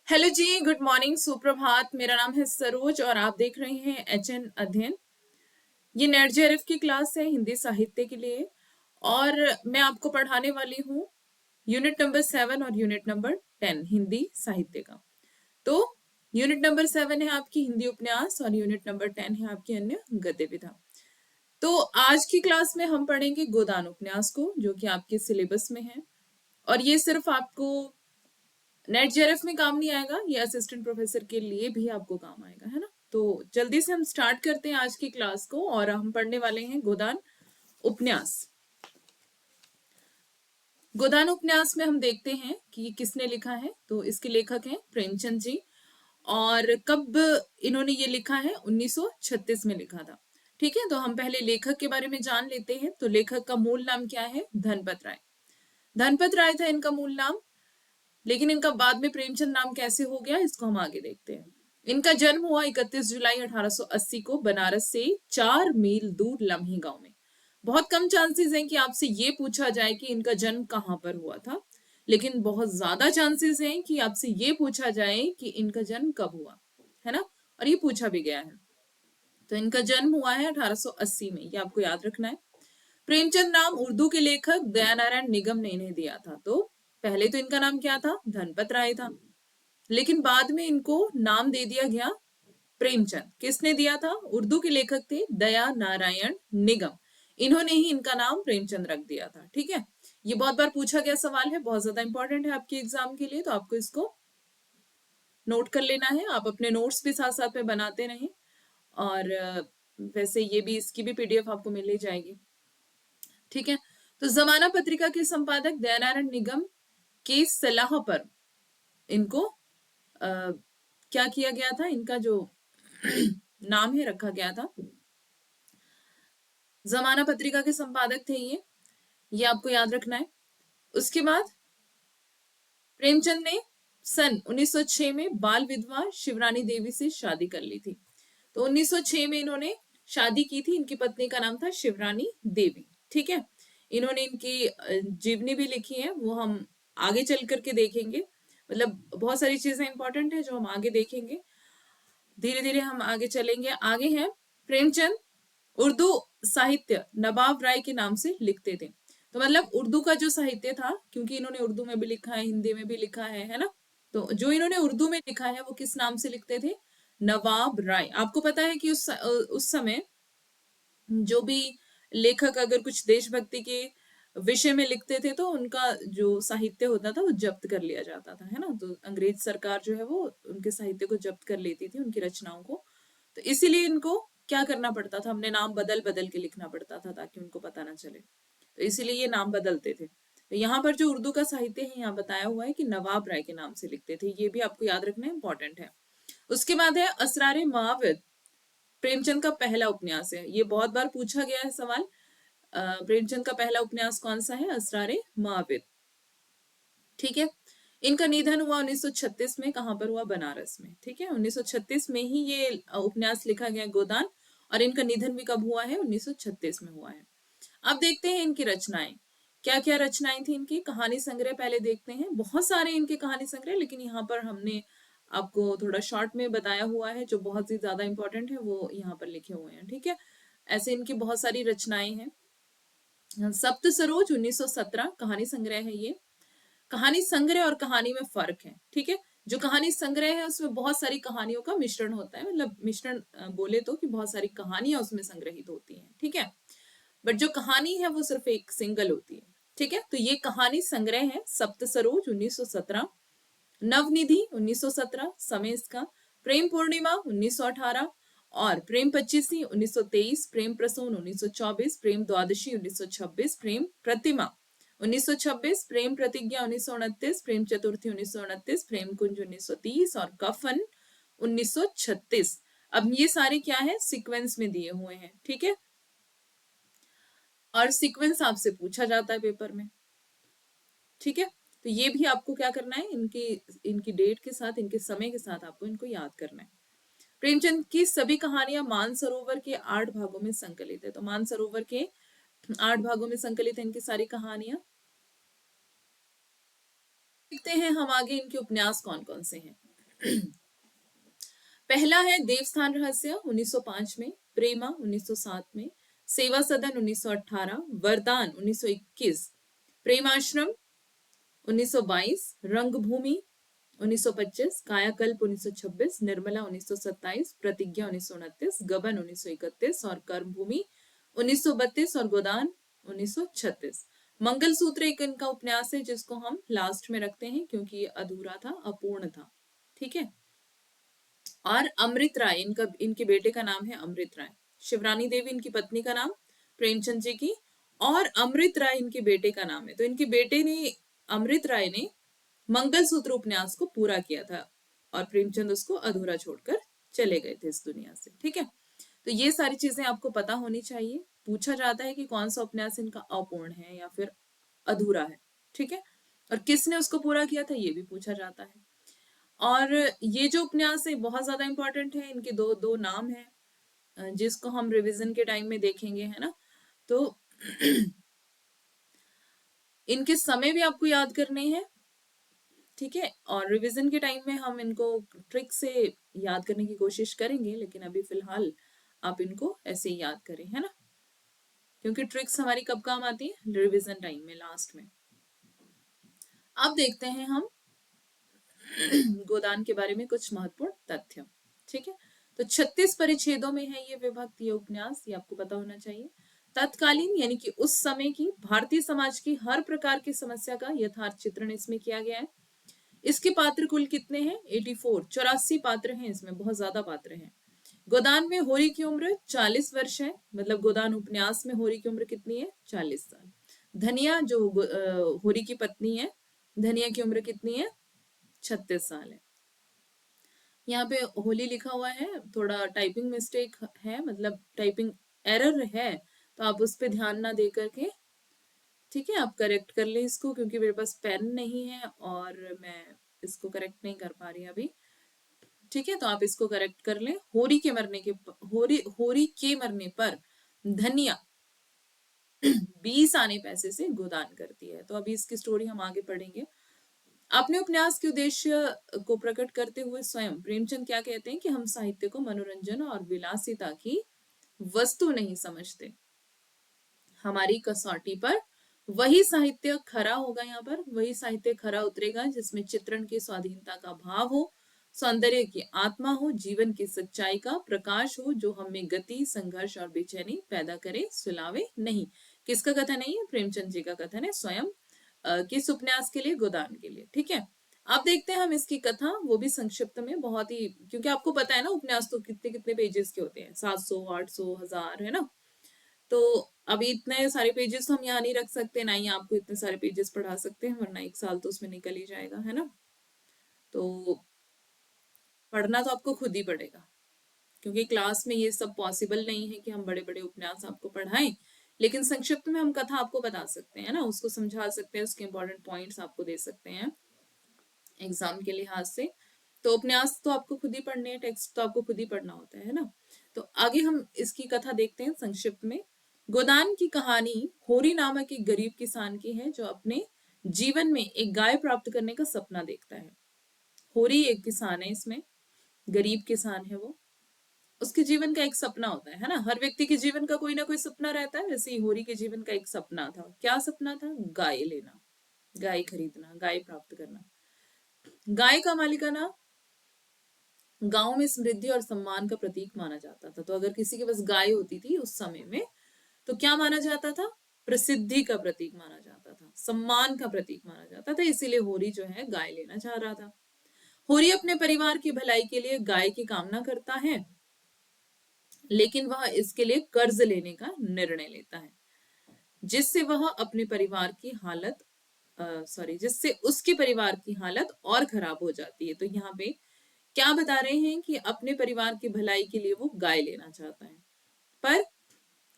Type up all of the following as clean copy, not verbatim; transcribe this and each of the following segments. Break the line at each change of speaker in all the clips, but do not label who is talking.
Hello जी, good morning, सुप्रभात। मेरा नाम है सरोज और आप देख रहे हैं एचएन अध्ययन। ये नेट जेआरएफ की क्लास है हिंदी साहित्य के लिए और मैं आपको पढ़ाने वाली हूँ यूनिट नंबर 7 और यूनिट नंबर 10 हिंदी साहित्य का। तो यूनिट नंबर 7 है आपकी हिंदी उपन्यास और यूनिट नंबर 10 है आपकी अन्य गद्य विधा। तो आज की क्लास में हम पढ़ेंगे गोदान उपन्यास को, जो कि आपके सिलेबस में है और ये सिर्फ आपको नेट जेआरएफ में काम नहीं आएगा, ये असिस्टेंट प्रोफेसर के लिए भी आपको काम आएगा, है ना। तो जल्दी से हम स्टार्ट करते हैं आज की क्लास को और हम पढ़ने वाले हैं गोदान उपन्यास। गोदान उपन्यास में हम देखते हैं कि ये किसने लिखा है। तो इसके लेखक हैं प्रेमचंद जी और कब इन्होंने ये लिखा है, 1936 में लिखा था। ठीक है, तो हम पहले लेखक के बारे में जान लेते हैं। तो लेखक का मूल नाम क्या है? धनपत राय। धनपत राय था इनका मूल नाम, लेकिन इनका बाद में प्रेमचंद नाम कैसे हो गया इसको हम आगे देखते हैं। इनका जन्म हुआ 31 जुलाई 1880 को बनारस से 4 मील दूर लम्ही गांव में। बहुत कम चांसेस हैं कि आपसे ये पूछा जाए कि इनका जन्म कहाँ पर हुआ था, लेकिन बहुत ज्यादा चांसेस हैं कि आपसे ये पूछा जाए कि इनका जन्म कब हुआ, है ना। और ये पूछा भी गया है। तो इनका जन्म हुआ है 1880 में, ये आपको याद रखना है। प्रेमचंद नाम उर्दू के लेखक दयानारायण निगम ने इन्हें दिया था। तो पहले तो इनका नाम क्या था? धनपत राय था, लेकिन बाद में इनको नाम दे दिया गया प्रेमचंद। किसने दिया था? उर्दू के लेखक थे दया नारायण निगम, इन्होंने ही इनका नाम प्रेमचंद रख दिया था। ठीक है, ये बहुत बार पूछा गया सवाल है, बहुत ज्यादा इंपॉर्टेंट है आपके एग्जाम के लिए, तो आपको इसको नोट कर लेना है। आप अपने नोट्स भी साथ साथ में बनाते रहें और वैसे ये भी, इसकी भी पीडीएफ आपको मिल ही जाएगी। ठीक है, तो जमाना पत्रिका के संपादक दयानारायण निगम की सलाह पर इनको क्या किया गया था, इनका जो नाम है रखा गया था। जमाना पत्रिका के संपादक थे ये आपको याद रखना है। उसके बाद प्रेमचंद ने सन 1906 में बाल विधवा शिवरानी देवी से शादी कर ली थी। तो 1906 में इन्होंने शादी की थी। इनकी पत्नी का नाम था शिवरानी देवी। ठीक है, इन्होंने इनकी जीवनी भी लिखी है, वो हम आगे चल करके देखेंगे। मतलब बहुत सारी चीजें इंपॉर्टेंट है जो हम आगे देखेंगे, धीरे धीरे हम आगे चलेंगे। आगे है प्रेमचंद उर्दू साहित्य नवाब राय के नाम से लिखते थे। तो मतलब उर्दू का जो साहित्य था, क्योंकि इन्होंने उर्दू में भी लिखा है, हिंदी में भी लिखा है ना। तो जो इन्होंने उर्दू में लिखा है वो किस नाम से लिखते थे? नवाब राय। आपको पता है कि उस समय जो भी लेखक अगर कुछ देशभक्ति के विषय में लिखते थे तो उनका जो साहित्य होता था वो जब्त कर लिया जाता था, है ना। तो अंग्रेज सरकार जो है वो उनके साहित्य को जब्त कर लेती थी, उनकी रचनाओं को। तो इसीलिए इनको क्या करना पड़ता था, हमने नाम बदल बदल के लिखना पड़ता था ताकि उनको पता ना चले। तो इसीलिए ये नाम बदलते थे। तो यहाँ पर जो उर्दू का साहित्य है यहाँ बताया हुआ है कि नवाब राय के नाम से लिखते थे, ये भी आपको याद रखना इंपॉर्टेंट है। उसके बाद है असरारे माविद, प्रेमचंद का पहला उपन्यास है। ये बहुत बार पूछा गया है सवाल। प्रेमचंद का पहला उपन्यास कौन सा है? असरारे माविद। ठीक है, इनका निधन हुआ 1936 में। कहां पर हुआ? बनारस में। ठीक है, 1936 में ही ये उपन्यास लिखा गया गोदान, और इनका निधन भी कब हुआ है? 1936 में हुआ है। अब देखते हैं इनकी रचनाएं, क्या क्या रचनाएं थी इनकी। कहानी संग्रह पहले देखते हैं। बहुत सारे इनके कहानी संग्रह, लेकिन यहाँ पर हमने आपको थोड़ा शॉर्ट में बताया हुआ है, जो बहुत ही ज्यादा इंपॉर्टेंट है वो यहाँ पर लिखे हुए हैं। ठीक है, ऐसे इनकी बहुत सारी रचनाएं हैं। सप्त सरोज 1917 कहानी संग्रह है ये। कहानी संग्रह और कहानी में फर्क है। ठीक है, जो कहानी संग्रह है उसमें बहुत सारी कहानियों का मिश्रण होता है, मतलब मिश्रण बोले तो कि बहुत सारी कहानियां उसमें संग्रहित होती हैं। ठीक है, बट जो कहानी है वो सिर्फ एक सिंगल होती है। ठीक है, तो ये कहानी संग्रह है सप्त सरोज 1917। नवनिधि 1917 समय इसका। प्रेम पूर्णिमा 1918 और प्रेम पच्चीसी 1923, प्रेम प्रसून 1924, प्रेम द्वादशी 1926, प्रेम प्रतिमा 1926, प्रेम प्रतिज्ञा 1929, प्रेम चतुर्थी 1929, प्रेम कुंज 1930 और कफन 1936। अब ये सारे क्या है? सीक्वेंस में दिए हुए हैं। ठीक है, और सीक्वेंस आपसे पूछा जाता है पेपर में। ठीक है, तो ये भी आपको क्या करना है, इनकी इनकी डेट के साथ, इनके समय के साथ आपको इनको याद करना है। प्रेमचंद की सभी कहानियां मानसरोवर के 8 भागों में संकलित है। तो मानसरोवर के 8 भागों में संकलित है इनकी सारी कहानियां। देखते हैं हम आगे इनके उपन्यास कौन कौन से हैं। पहला है देवस्थान रहस्य 1905 में, प्रेमा 1907 में, सेवा सदन 1918, वरदान 1921, प्रेमाश्रम 1922, रंगभूमि 1925, कायाकल्प 1926, निर्मला 1927, प्रतिज्ञा 1929, गबन 1931 और कर्मभूमि 1932 और गोदान 1936। मंगलसूत्र एक इनका उपन्यास है जिसको हम लास्ट में रखते हैं क्योंकि ये अधूरा था, अपूर्ण था। ठीक है। और अमृत राय, इनके बेटे का नाम है अमृत राय। शिवरानी देवी इनकी पत्नी का नाम, प्रेमचंद जी की, और अमृत राय इनके बेटे का नाम है। तो इनके बेटे ने, अमृत राय ने, मंगलसूत्र उपन्यास को पूरा किया था और प्रेमचंद उसको अधूरा छोड़कर चले गए थे इस दुनिया से। ठीक है। तो ये सारी चीजें आपको पता होनी चाहिए। पूछा जाता है कि कौन सा उपन्यास इनका अपूर्ण है या फिर अधूरा है। ठीक है। और किसने उसको पूरा किया था ये भी पूछा जाता है। और ये जो उपन्यास है बहुत ज्यादा इंपॉर्टेंट है। इनके दो दो नाम है जिसको हम रिवीजन के टाइम में देखेंगे, है ना। तो इनके समय भी आपको याद करने हैं। ठीक है। और रिवीजन के टाइम में हम इनको ट्रिक से याद करने की कोशिश करेंगे, लेकिन अभी फिलहाल आप इनको ऐसे ही याद करें, है ना। क्योंकि ट्रिक्स हमारी कब काम आती है? रिवीजन टाइम में, लास्ट में। अब देखते हैं हम गोदान के बारे में कुछ महत्वपूर्ण तथ्य। ठीक है। तो 36 परिच्छेदों में है ये विभक्त, ये उपन्यास, ये आपको पता होना चाहिए। तत्कालीन यानी कि उस समय की भारतीय समाज की हर प्रकार की समस्या का यथार्थ चित्रण इसमें किया गया है। इसके पात्र कुल कितने हैं? 84, 84 पात्र हैं इसमें, बहुत ज्यादा पात्र हैं। गोदान में होरी की उम्र 40 वर्ष है, मतलब गोदान उपन्यास में होरी की उम्र कितनी है? 40 साल। धनिया जो होरी की पत्नी है, धनिया की उम्र कितनी है? 36 साल है। यहाँ पे होली लिखा हुआ है, थोड़ा टाइपिंग मिस्टेक है, मतलब टाइपिंग एरर है, तो आप उस पर ध्यान ना दे करके, ठीक है, आप करेक्ट कर ले इसको, क्योंकि मेरे पास पेन नहीं है और मैं इसको करेक्ट नहीं कर पा रही अभी। ठीक है। तो आप इसको करेक्ट कर लें। होरी के मरने पर धनिया 20 आने पैसे से गोदान करती है। तो अभी इसकी स्टोरी हम आगे पढ़ेंगे। अपने उपन्यास के उद्देश्य को प्रकट करते हुए स्वयं प्रेमचंद क्या कहते हैं कि हम साहित्य को मनोरंजन और विलासिता की वस्तु नहीं समझते। हमारी कसौटी पर वही साहित्य खरा होगा, यहाँ पर वही साहित्य खरा उतरेगा जिसमें चित्रण की स्वाधीनता का भाव हो, सौंदर्य की आत्मा हो, जीवन की सच्चाई का प्रकाश हो, जो हमें गति, संघर्ष और बेचैनी पैदा करे, सुलावे नहीं। किसका कथन है ये? प्रेमचंद जी का कथन है, स्वयं किस उपन्यास के लिए? गोदान के लिए। ठीक है। अब देखते हैं हम इसकी कथा, वो भी संक्षिप्त में, बहुत ही, क्योंकि आपको पता है ना उपन्यास तो कितने कितने पेजेस के होते हैं, 700, 800, 1000, है ना। तो अभी इतने सारे पेजेस तो हम यहाँ नहीं रख सकते, ना ही आपको इतने सारे पेजेस पढ़ा सकते हैं, वरना एक साल तो उसमें निकल ही जाएगा, है ना। तो पढ़ना तो आपको खुद ही पड़ेगा, क्योंकि क्लास में ये सब पॉसिबल नहीं है कि हम बड़े बड़े उपन्यास आपको पढ़ाएं, लेकिन संक्षिप्त में हम कथा आपको बता सकते हैं ना, उसको समझा सकते हैं, उसके इंपॉर्टेंट पॉइंट्स आपको दे सकते हैं एग्जाम के लिहाज से। तो उपन्यास तो आपको खुद ही पढ़ने हैं, टेक्स्ट तो आपको खुद ही पढ़ना होता है ना। तो आगे हम इसकी कथा देखते हैं संक्षिप्त में। गोदान की कहानी होरी नामक एक गरीब किसान की है जो अपने जीवन में एक गाय प्राप्त करने का सपना देखता है। होरी एक किसान है, इसमें गरीब किसान है वो, उसके जीवन का एक सपना होता है ना। हर व्यक्ति के जीवन का कोई ना कोई सपना रहता है, वैसे ही होरी के जीवन का एक सपना था। क्या सपना था? गाय लेना, गाय खरीदना, गाय प्राप्त करना। गाय का मालिकाना गांव में समृद्धि और सम्मान का प्रतीक माना जाता था। तो अगर किसी के पास गाय होती थी उस समय में, तो क्या माना जाता था? प्रसिद्धि का प्रतीक माना जाता था, सम्मान का प्रतीक माना जाता था। इसीलिए होरी जो है गाय लेना चाह रहा था। होरी अपने परिवार की भलाई के लिए गाय की कामना करता है, लेकिन वह इसके लिए कर्ज लेने का निर्णय लेता है, जिससे वह अपने परिवार की हालत जिससे उसके परिवार की हालत और खराब हो जाती है। तो यहाँ पे क्या बता रहे हैं कि अपने परिवार की भलाई के लिए वो गाय लेना चाहता है, पर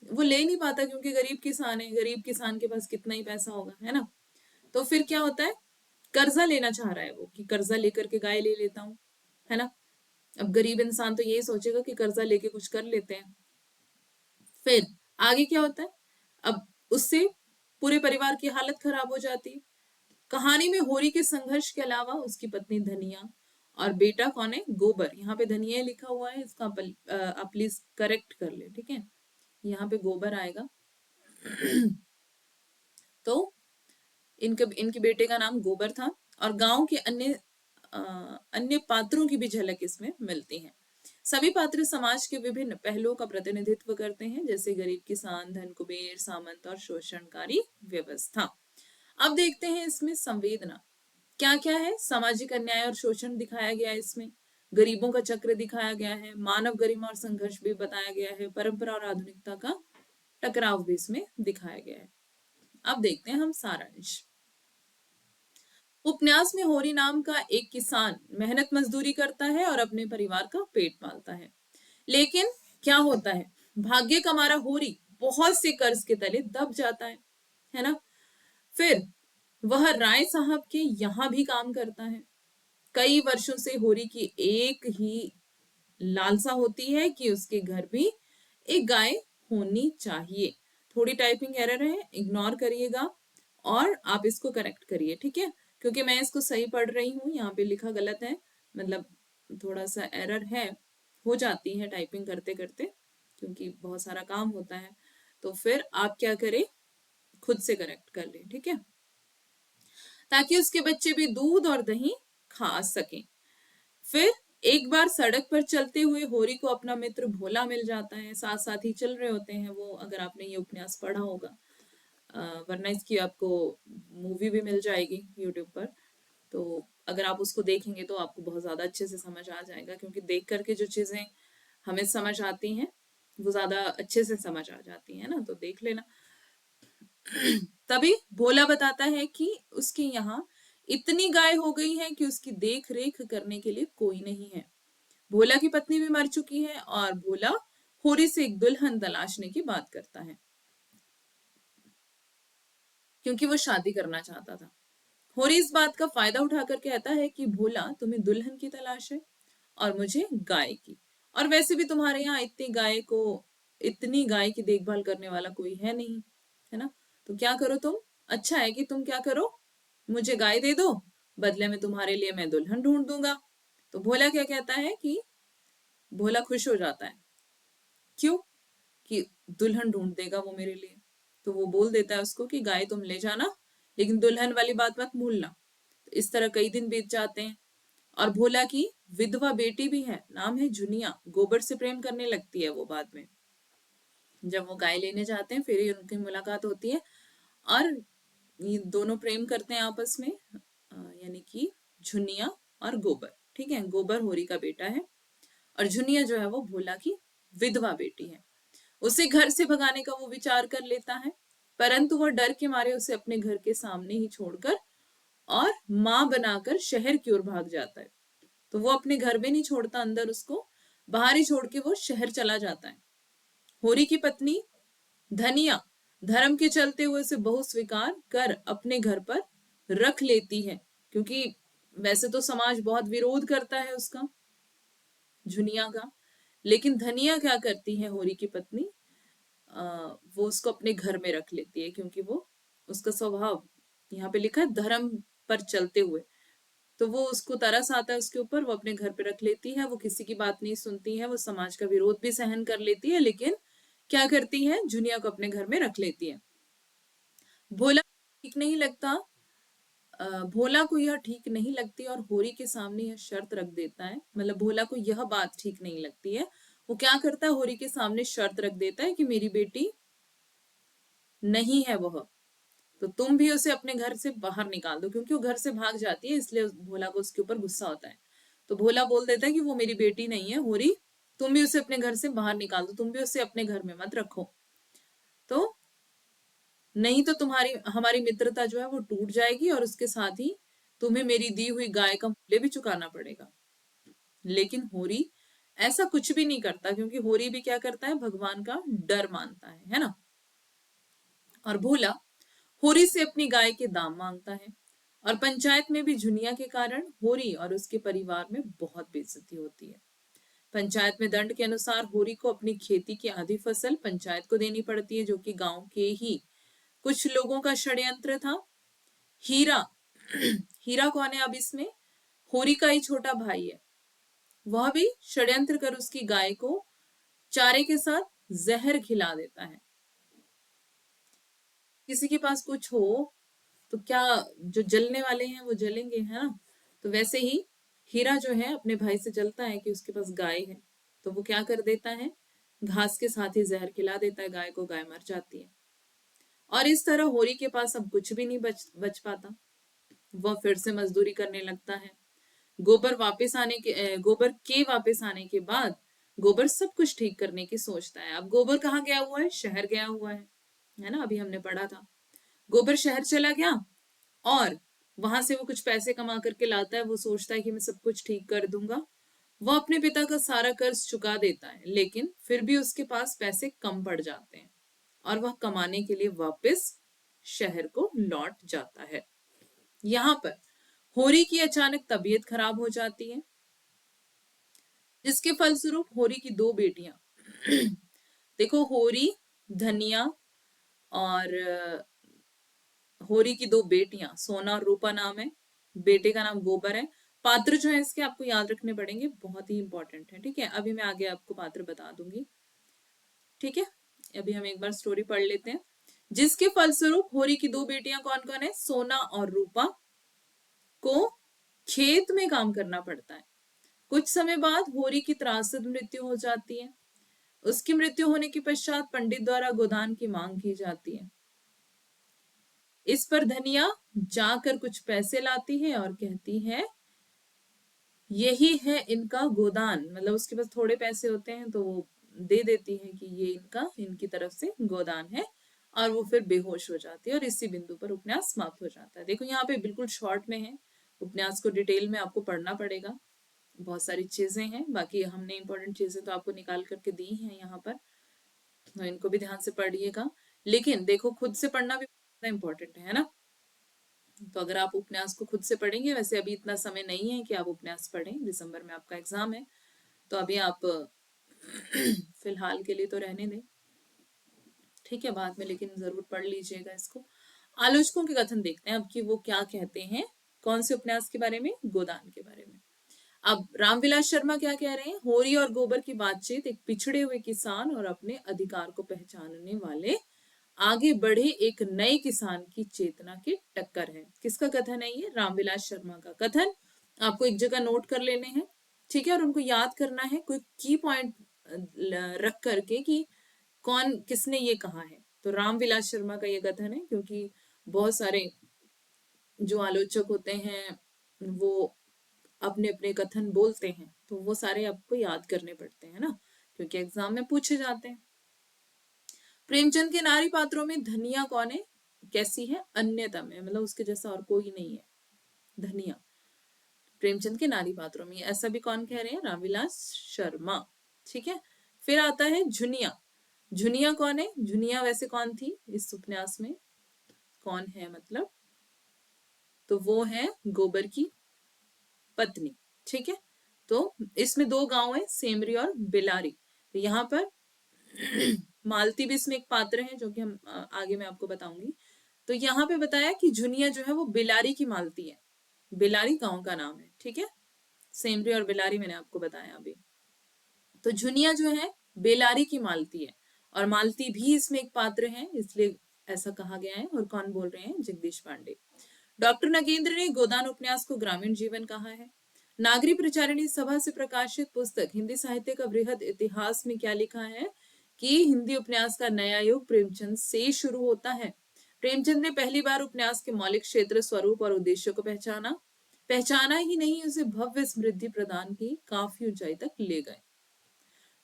वो ले नहीं पाता क्योंकि गरीब किसान है। गरीब किसान के पास कितना ही पैसा होगा, है ना। तो फिर क्या होता है? कर्जा लेना चाह रहा है वो, कि कर्जा लेकर के गाय ले लेता हूँ, है ना। अब गरीब इंसान तो यही सोचेगा कि कर्जा लेके कुछ कर लेते हैं। फिर आगे क्या होता है? अब उससे पूरे परिवार की हालत खराब हो जाती है। कहानी में होरी के संघर्ष के अलावा उसकी पत्नी धनिया और बेटा कौन है? गोबर। यहाँ पे धनिया लिखा हुआ है, इसका आप प्लीज करेक्ट कर ले, ठीक है। यहाँ पे गोबर आएगा। तो इनके बेटे का नाम गोबर था। और गांव के अन्य पात्रों की भी झलक इसमें मिलती है। सभी पात्र समाज के विभिन्न पहलुओं का प्रतिनिधित्व करते हैं, जैसे गरीब किसान, धन कुबेर, सामंत और शोषणकारी व्यवस्था। अब देखते हैं इसमें संवेदना क्या क्या है। सामाजिक अन्याय और शोषण दिखाया गया है इसमें, गरीबों का चक्र दिखाया गया है, मानव गरिमा और संघर्ष भी बताया गया है, परंपरा और आधुनिकता का टकराव भी इसमें दिखाया गया है। अब देखते हैं हम सारांश। उपन्यास में होरी नाम का एक किसान मेहनत मजदूरी करता है और अपने परिवार का पेट पालता है। लेकिन क्या होता है, भाग्य का मारा होरी बहुत से कर्ज के तले दब जाता है ना। फिर वह राय साहब के यहाँ भी काम करता है। कई वर्षों से होरी की एक ही लालसा होती है कि उसके घर भी एक गाय होनी चाहिए। थोड़ी टाइपिंग एरर है, इग्नोर करिएगा और आप इसको करेक्ट करिए, ठीक है। क्योंकि मैं इसको सही पढ़ रही हूँ, यहाँ पे लिखा गलत है, मतलब थोड़ा सा एरर है, हो जाती है टाइपिंग करते करते, क्योंकि बहुत सारा काम होता है। तो फिर आप क्या करें, खुद से करेक्ट कर ले, ठीक है, ताकि उसके बच्चे भी दूध और दही खा सकें। फिर एक बार सड़क पर चलते हुए होरी को अपना मित्र भोला मिल जाता है। साथ साथ ही चल रहे होते हैं वो, अगर आपने ये उपन्यास पढ़ा होगा। वरना इसकी आपको मूवी भी मिल जाएगी यूट्यूब पर, तो अगर आप उसको देखेंगे तो आपको बहुत ज्यादा अच्छे से समझ आ जाएगा, क्योंकि देख करके जो चीजें हमें समझ आती हैं वो ज्यादा अच्छे से समझ आ जाती है ना, तो देख लेना। तभी भोला बताता है कि उसके यहाँ इतनी गाय हो गई है कि उसकी देख रेख करने के लिए कोई नहीं है। भोला की पत्नी भी मर चुकी है और भोला होरी से एक दुल्हन तलाशने की बात करता है, क्योंकि वो शादी करना चाहता था। होरी इस बात का फायदा उठाकर कहता है कि भोला, तुम्हें दुल्हन की तलाश है और मुझे गाय की, और वैसे भी तुम्हारे यहाँ इतनी गाय की देखभाल करने वाला कोई है नहीं, है ना। तो क्या करो तुम, अच्छा है कि तुम क्या करो, मुझे गाय दे दो, बदले में तुम्हारे लिए मैं दुल्हन ढूंढ दूंगा। तो भोला क्या कहता है कि भोला खुश हो जाता है, क्यों, कि दुल्हन ढूंढ देगा वो मेरे लिए। तो वो बोल देता है उसको कि गाय तुम ले जाना, लेकिन दुल्हन वाली बात मत भूलना। तो इस तरह कई दिन बीत जाते हैं और भोला की विधवा बेटी भी है, नाम है जुनिया। गोबर से प्रेम करने लगती है वो बाद में, जब वो गाय लेने जाते हैं फिर ही उनकी मुलाकात होती है और ये दोनों प्रेम करते हैं आपस में, यानी कि झुनिया और गोबर, ठीक है। गोबर होरी का बेटा है और झुनिया जो है वो भोला की विधवा बेटी है। उसे घर से भगाने का वो विचार कर लेता है, परंतु वह डर के मारे उसे अपने घर के सामने ही छोड़कर और मां बनाकर शहर की ओर भाग जाता है। तो वो अपने घर में नहीं छोड़ता, अंदर उसको बाहर ही छोड़ के वो शहर चला जाता है। होरी की पत्नी धनिया धर्म के चलते हुए उसे बहु स्वीकार कर अपने घर पर रख लेती है, क्योंकि वैसे तो समाज बहुत विरोध करता है उसका, झुनिया का। लेकिन धनिया क्या करती है, होरी की पत्नी, वो उसको अपने घर में रख लेती है, क्योंकि वो उसका स्वभाव, यहाँ पे लिखा है धर्म पर चलते हुए, तो वो उसको तरस आता है उसके ऊपर, वो अपने घर पे रख लेती है। वो किसी की बात नहीं सुनती है, वो समाज का विरोध भी सहन कर लेती है, लेकिन क्या करती है, जुनिया को अपने घर में रख लेती है। भोला ठीक नहीं लगता, भोला को यह ठीक नहीं लगती और होरी के सामने यह शर्त रख देता है, मतलब भोला को यह बात ठीक नहीं लगती है। वो क्या करता है, होरी के सामने शर्त रख देता है कि मेरी बेटी नहीं है वह, तो तुम भी उसे अपने घर से बाहर निकाल दो, क्योंकि वो घर से भाग जाती है, इसलिए भोला को उसके ऊपर गुस्सा होता है। तो भोला बोल देता है कि वो मेरी बेटी नहीं है होरी, तुम भी उसे अपने घर से बाहर निकाल दो, तुम भी उसे अपने घर में मत रखो, तो नहीं तो तुम्हारी हमारी मित्रता जो है वो टूट जाएगी और उसके साथ ही तुम्हें मेरी दी हुई गाय का मूल्य भी चुकाना पड़ेगा। लेकिन होरी ऐसा कुछ भी नहीं करता, क्योंकि होरी भी क्या करता है, भगवान का डर मानता है ना। और भोला होरी से अपनी गाय के दाम मांगता है और पंचायत में भी झुनिया के कारण होरी और उसके परिवार में बहुत बेइज्जती होती है। पंचायत में दंड के अनुसार होरी को अपनी खेती की आधी फसल पंचायत को देनी पड़ती है, जो कि गांव के ही कुछ लोगों का षड्यंत्र था। हीरा हीरा कौन है अब इसमें, होरी का ही छोटा भाई है, वह भी षड्यंत्र कर उसकी गाय को चारे के साथ जहर खिला देता है। किसी के पास कुछ हो तो क्या जो जलने वाले हैं वो जलेंगे, है ना। तो वैसे ही हीरा जो है अपने भाई से जलता है कि उसके पास गाय है, तो वो क्या कर देता है, घास के साथ ही जहर खिला देता है गाय को, गाय मर जाती है। और इस तरह होरी के पास अब कुछ भी नहीं बच पाता। वह फिर से मजदूरी करने लगता है। गोबर के वापस आने के बाद गोबर सब कुछ ठीक करने की सोचता है। अब गोबर कहाँ गया हुआ है, शहर गया हुआ है ना, अभी हमने पढ़ा था। गोबर शहर चला गया और वहां से वो कुछ पैसे कमा करके लाता है। वो सोचता है कि मैं सब कुछ ठीक कर दूंगा। वह अपने पिता का सारा कर्ज चुका देता है, लेकिन फिर भी उसके पास पैसे कम पड़ जाते हैं और वह कमाने के लिए वापस शहर को लौट जाता है। यहाँ पर होरी की अचानक तबीयत खराब हो जाती है, जिसके फलस्वरूप होरी की दो बेटियां देखो, होरी, धनिया और होरी की दो बेटियां सोना और रूपा नाम है, बेटे का नाम गोबर है। पात्र जो है इसके आपको याद रखने पड़ेंगे, बहुत ही इंपॉर्टेंट है, ठीक है। अभी मैं आगे आपको पात्र बता दूंगी, ठीक है। अभी हम एक बार स्टोरी पढ़ लेते हैं। जिसके फलस्वरूप होरी की दो बेटियां कौन कौन है, सोना और रूपा, को खेत में काम करना पड़ता है। कुछ समय बाद होरी की त्रासद मृत्यु हो जाती है। उसकी मृत्यु होने के पश्चात पंडित द्वारा गोदान की मांग की जाती है। इस पर धनिया जाकर कुछ पैसे लाती है और कहती है यही है इनका गोदान, मतलब उसके पास थोड़े पैसे होते हैं तो वो दे देती है कि ये इनका, इनकी तरफ से गोदान है। और वो फिर बेहोश हो जाती है और इसी बिंदु पर उपन्यास समाप्त हो जाता है। देखो यहाँ पे बिल्कुल शॉर्ट में है, उपन्यास को डिटेल में आपको पढ़ना पड़ेगा, बहुत सारी चीजें हैं। बाकी हमने इंपॉर्टेंट चीजें तो आपको निकाल करके दी हैं यहाँ पर, तो इनको भी ध्यान से पढ़िएगा। लेकिन देखो खुद से पढ़ना भी इम्पोर्टेंट है ना। तो अगर आप उपन्यास को खुद से पढ़ेंगे, वैसे अभी इतना समय नहीं है कि आप उपन्यास पढ़ें, दिसंबर में आपका एग्जाम है, तो अभी आप फिलहाल के लिए तो रहने दें, ठीक है, बाद में लेकिन जरूर पढ़ लीजिएगा इसको। आलोचकों के कथन देखते हैं अब कि वो क्या कहते हैं, कौन से उपन्यास के बारे में, गोदान के बारे में। अब रामविलास शर्मा क्या कह रहे हैं, होरी और गोबर की बातचीत एक पिछड़े हुए किसान और अपने अधिकार को पहचानने वाले आगे बढ़े एक नए किसान की चेतना की टक्कर है। किसका कथन है ये, रामविलास शर्मा का कथन। आपको एक जगह नोट कर लेने हैं, ठीक है, और उनको याद करना है, कोई की पॉइंट रख करके कि कौन किसने ये कहा है। तो रामविलास शर्मा का ये कथन है, क्योंकि बहुत सारे जो आलोचक होते हैं वो अपने अपने कथन बोलते हैं, तो वो सारे आपको याद करने पड़ते हैं ना, क्योंकि एग्जाम में पूछे जाते हैं। प्रेमचंद के नारी पात्रों में धनिया कौन है, कैसी है, अन्यतम है, मतलब उसके जैसा और कोई नहीं है धनिया। प्रेमचंद के नारी पात्रों में ऐसा भी कौन कह रहे हैं, रामविलास शर्मा, ठीक है। फिर आता है झुनिया। झुनिया कौन है, झुनिया वैसे कौन थी इस उपन्यास में, कौन है मतलब, तो वो है गोबर की पत्नी, ठीक है। तो इसमें दो गांव है, सेमरी और बिलारी। तो यहाँ पर मालती भी इसमें एक पात्र है, जो कि हम आगे मैं आपको बताऊंगी। तो यहाँ पे बताया कि झुनिया जो है वो बिलारी की मालती है, बिलारी गांव का नाम है, ठीक है। सेमरी और बिलारी मैंने आपको बताया अभी। तो झुनिया जो है बेलारी की मालती है, और मालती भी इसमें एक पात्र है, इसलिए ऐसा कहा गया है। और कौन बोल रहे हैं, जगदीश पांडे। डॉक्टर नगेंद्र ने गोदान उपन्यास को ग्रामीण जीवन कहा है। नागरी प्रचारिणी सभा से प्रकाशित पुस्तक हिंदी साहित्य का वृहद इतिहास में क्या लिखा है कि हिंदी उपन्यास का नया युग प्रेमचंद से शुरू होता है। प्रेमचंद ने पहली बार उपन्यास के मौलिक क्षेत्र, स्वरूप और उद्देश्य को पहचाना ही नहीं, उसे भव्य समृद्धि प्रदान की, काफी ऊंचाई तक ले गए।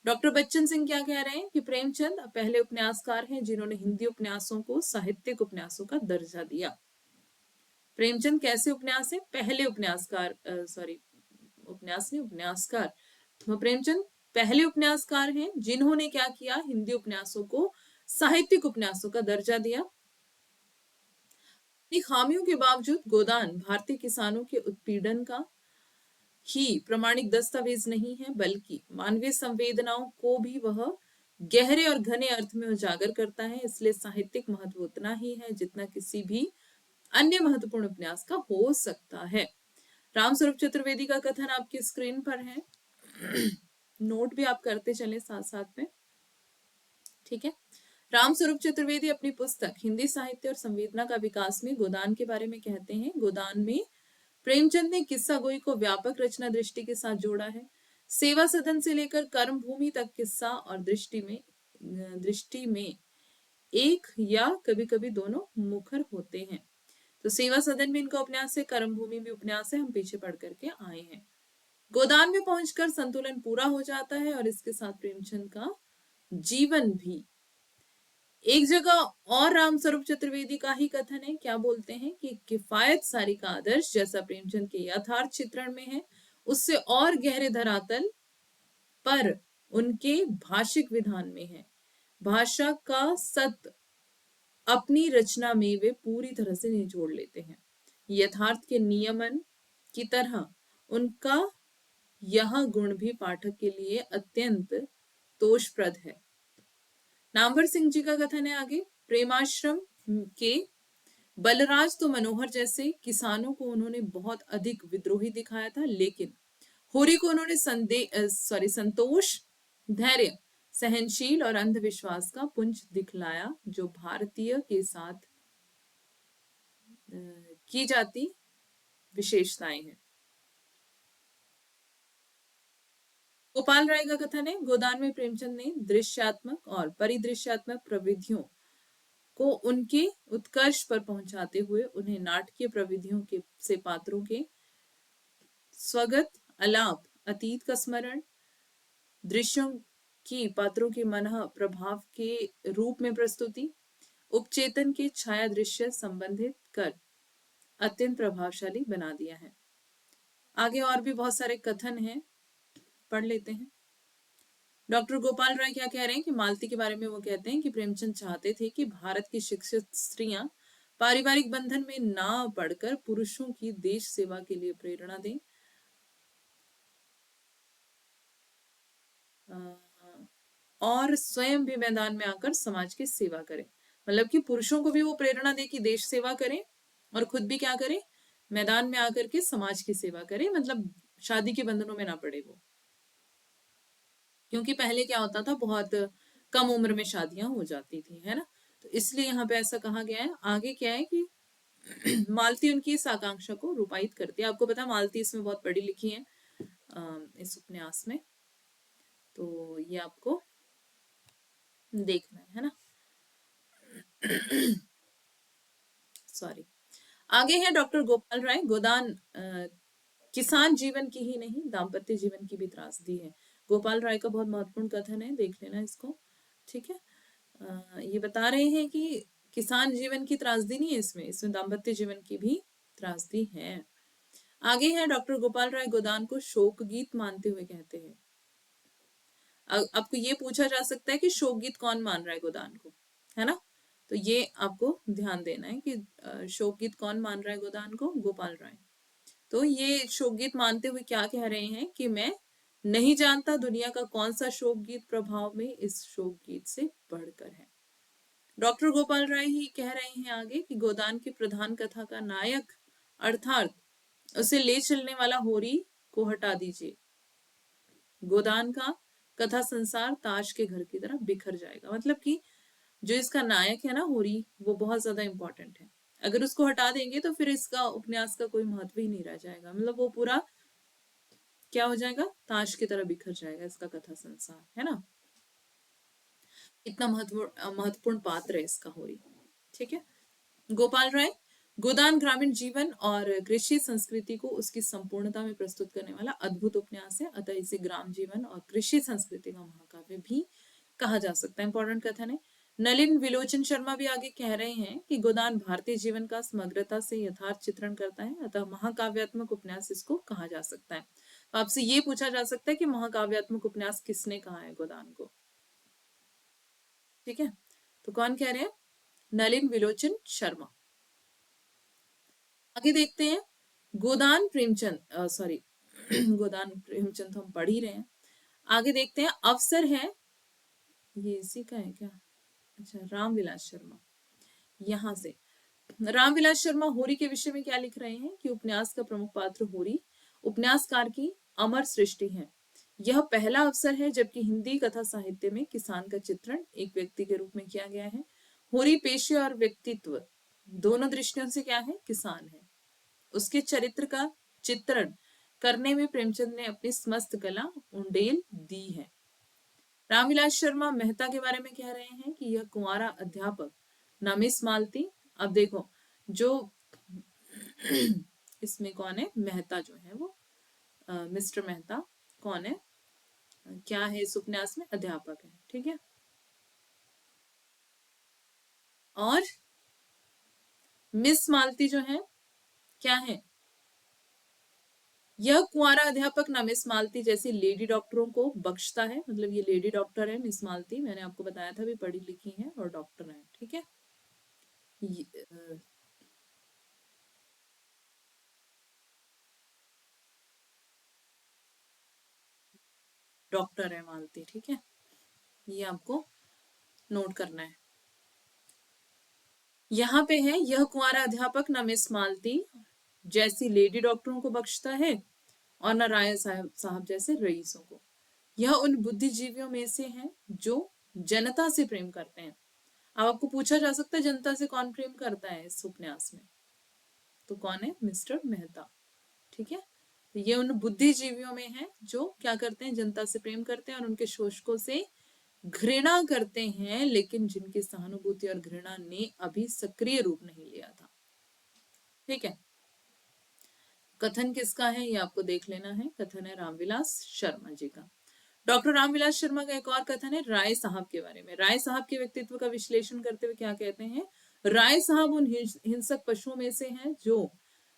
डॉक्टर बच्चन सिंह क्या कह रहे हैं कि प्रेमचंद पहले उपन्यासकार हैं जिन्होंने हिंदी उपन्यासों को साहित्यिक उपन्यासों का दर्जा दिया। प्रेमचंद कैसे उपन्यास है, पहले उपन्यासकार, सॉरी उपन्यास नहीं, उपन्यासकार। तो प्रेमचंद पहले उपन्यासकार हैं जिन्होंने क्या किया, हिंदी उपन्यासों को साहित्यिक उपन्यासों का दर्जा दिया। अपनी खामियों के बावजूद गोदान भारतीय किसानों के उत्पीड़न का ही प्रमाणिक दस्तावेज नहीं है, बल्कि मानवीय संवेदनाओं को भी वह गहरे और घने अर्थ में उजागर करता है। इसलिए साहित्यिक महत्व उतना ही है जितना किसी भी अन्य महत्वपूर्ण उपन्यास का हो सकता है। रामस्वरूप चतुर्वेदी का कथन आपकी स्क्रीन पर है, नोट भी आप करते चले साथ साथ में, ठीक है। रामस्वरूप चतुर्वेदी अपनी पुस्तक हिंदी साहित्य और संवेदना का विकास में गोदान के बारे में कहते हैं। गोदान में प्रेमचंद ने किस्सा गोई को व्यापक रचना दृष्टि के साथ जोड़ा है। सेवा सदन से लेकर कर्म भूमि तक किस्सा और दृष्टि में एक या कभी कभी दोनों मुखर होते हैं। तो सेवा सदन भी इनका उपन्यास है, कर्म भूमि भी उपन्यास है, हम पीछे पढ़ करके आए हैं। गोदान में पहुंचकर संतुलन पूरा हो जाता है और इसके साथ प्रेमचंद का जीवन भी। एक जगह और रामस्वरूप चतुर्वेदी का ही कथन है, क्या बोलते हैं कि किफायत सारी का आदर्श जैसा प्रेमचंद के यथार्थ चित्रण में है, उससे और गहरे धरातल पर उनके भाषिक विधान में है। भाषा का सत्य अपनी रचना में वे पूरी तरह से निचोड़ लेते हैं। यथार्थ के नियमन की तरह उनका यह गुण भी पाठक के लिए अत्यंत तोषप्रद है। नामवर सिंह जी का कथन है आगे, प्रेमाश्रम के बलराज तो मनोहर जैसे किसानों को उन्होंने बहुत अधिक विद्रोही दिखाया था, लेकिन होरी को उन्होंने संतोष, धैर्य, सहनशील और अंधविश्वास का पुंज दिखलाया, जो भारतीय के साथ की जाती विशेषताएं हैं। गोपाल राय का कथन है, गोदान में प्रेमचंद ने दृश्यात्मक और परिदृश्यात्मक प्रविधियों को उनके उत्कर्ष पर पहुंचाते हुए उन्हें नाटकीय प्रविधियों के से पात्रों के स्वगत अलाप, अतीत का स्मरण, दृश्यों की पात्रों के मनः प्रभाव के रूप में प्रस्तुति, उपचेतन के छाया दृश्य संबंधित कर अत्यंत प्रभावशाली बना दिया है। आगे और भी बहुत सारे कथन हैं, पढ़ लेते हैं। डॉक्टर गोपाल राय क्या कह रहे हैं कि मालती के बारे में वो कहते हैं कि प्रेमचंद चाहते थे कि भारत की शिक्षित स्त्रियां पारिवारिक बंधन में ना पड़कर पुरुषों की देश सेवा के लिए प्रेरणा दें और स्वयं भी मैदान में आकर समाज की सेवा करें। मतलब कि पुरुषों को भी वो प्रेरणा दे कि देश सेवा करें और खुद भी क्या करें, मैदान में आकर के समाज की सेवा करें, मतलब शादी के बंधनों में ना पड़े वो। क्योंकि पहले क्या होता था, बहुत कम उम्र में शादियां हो जाती थी, है ना। तो इसलिए यहाँ पे ऐसा कहा गया है। आगे क्या है कि मालती उनकी इस आकांक्षा को रूपायित करती है। आपको पता, मालती इसमें बहुत पढ़ी लिखी है इस उपन्यास में, तो ये आपको देखना है ना। सॉरी। आगे है डॉक्टर गोपाल राय, गोदान किसान जीवन की ही नहीं दाम्पत्य जीवन की भी त्रासदी है। गोपाल राय का बहुत महत्वपूर्ण कथन है, देख लेना इसको, ठीक है। ये बता रहे हैं कि किसान जीवन की त्रासदी नहीं है इसमें दाम्पत्य जीवन की भी त्रासदी है। आगे है डॉक्टर गोपाल राय गोदान को शोक गीत मानते हुए कहते हैं। आपको ये पूछा जा सकता है कि शोक गीत कौन मान रहा है गोदान को, है ना। तो ये आपको ध्यान देना है कि शोक गीत कौन मान रहा है गोदान को, गोपाल राय। तो ये शोक गीत मानते हुए क्या कह रहे हैं कि मैं नहीं जानता दुनिया का कौन सा शोक गीत प्रभाव में इस शोक गीत से बढ़कर है। डॉक्टर गोपाल राय ही कह रहे हैं आगे कि गोदान की प्रधान कथा का नायक अर्थात उसे ले चलने वाला होरी को हटा दीजिए, गोदान का कथा संसार ताश के घर की तरह बिखर जाएगा। मतलब कि जो इसका नायक है ना होरी, वो बहुत ज्यादा इंपॉर्टेंट है। अगर उसको हटा देंगे तो फिर इसका उपन्यास का कोई महत्व ही नहीं रह जाएगा। मतलब वो पूरा क्या हो जाएगा, ताश की तरह बिखर जाएगा इसका कथा संसार, है ना। इतना महत्वपूर्ण पात्र है इसका होरी, ठीक है। गोपाल राय गोदान ग्रामीण जीवन और कृषि संस्कृति को उसकी संपूर्णता में प्रस्तुत करने वाला अद्भुत उपन्यास है, अतः इसे ग्राम जीवन और कृषि संस्कृति का महाकाव्य भी कहा जा सकता है। इंपॉर्टेंट कथन है। नलिन विलोचन शर्मा भी आगे कह रहे हैं कि गोदान भारतीय जीवन का समग्रता से यथार्थ चित्रण करता है, अतः महाकाव्यात्मक उपन्यास इसको कहा जा सकता है। तो आपसे ये पूछा जा सकता है कि महाकाव्यात्मक उपन्यास किसने कहा है गोदान को, ठीक है। तो कौन कह रहे हैं, नलिन विलोचन शर्मा। आगे देखते हैं गोदान प्रेमचंद, सॉरी गोदान प्रेमचंद हम पढ़ ही रहे हैं। आगे देखते हैं अवसर है, ये इसी का है क्या, अच्छा रामविलास शर्मा, यहां से रामविलास शर्मा होरी के विषय में क्या लिख रहे हैं कि उपन्यास का प्रमुख पात्र होरी उपन्यासकार की अमर सृष्टि है। यह पहला अवसर है जबकि हिंदी कथा साहित्य में किसान का चित्रण एक व्यक्ति के रूप में किया गया है। होरी पेशे और व्यक्तित्व दोनों दृष्टियों से क्या है, किसान है। उसके चरित्र का चित्रण करने में प्रेमचंद ने अपनी समस्त कला उंडेल दी है। रामविलास शर्मा मेहता के बारे में कह रहे हैं कि यह कुंवारा अध्यापक ना मिस मालती। अब देखो, जो इसमें कौन है, मेहता जो है वो मिस्टर मेहता कौन है, क्या है इस उपन्यास में, अध्यापक है, ठीक है। और मिस मालती जो है क्या है, यह कुंवारा अध्यापक ना मिस मालती जैसी लेडी डॉक्टरों को बख्शता है। मतलब ये लेडी डॉक्टर है मिस मालती, मैंने आपको बताया था भी, पढ़ी लिखी है और डॉक्टर है, ठीक है। डॉक्टर है मालती, ठीक है, ये आपको नोट करना है। यहाँ पे है, यह कुंवारा अध्यापक न मिस मालती जैसी लेडी डॉक्टरों को बख्शता है और न राय साहब जैसे रईसों को। यह उन बुद्धिजीवियों में से है जो जनता से प्रेम करते हैं। अब आपको पूछा जा सकता है जनता से कौन प्रेम करता है इस उपन्यास में, तो कौन है, मिस्टर मेहता, ठीक है। तो ये उन बुद्धिजीवियों में है जो क्या करते हैं, जनता से प्रेम करते हैं और उनके शोषकों से घृणा करते हैं, लेकिन जिनकी सहानुभूति और घृणा ने अभी सक्रिय रूप नहीं लिया था, ठीक है। कथन किसका है ये आपको देख लेना है। कथन है रामविलास शर्मा जी का। डॉक्टर रामविलास शर्मा का एक और कथन है राय साहब के बारे में। राय साहब के व्यक्तित्व का विश्लेषण करते हुए क्या कहते हैं, राय साहब उन हिंसक पशुओं में से हैं जो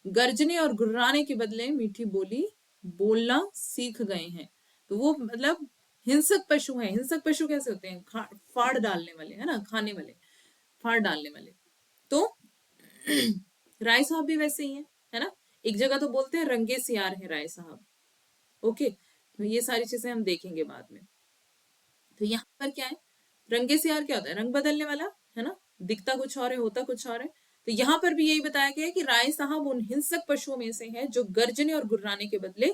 गर्जने और गुर्राने के बदले मीठी बोली बोलना सीख गए हैं। तो वो मतलब हिंसक पशु हैं। हिंसक पशु कैसे होते हैं, फाड़ डालने वाले, है ना, खाने वाले, फाड़ डालने वाले। तो राय साहब भी वैसे ही है ना। एक जगह तो बोलते हैं रंगे सियार है राय साहब, ओके। तो ये सारी चीजें हम देखेंगे बाद में। तो यहाँ पर क्या है, रंगे सियार क्या होता है, रंग बदलने वाला, है ना, दिखता कुछ और है होता कुछ और है। तो यहाँ पर भी यही बताया गया है कि राय साहब उन हिंसक पशुओं में से हैं जो गर्जने और गुर्राने के बदले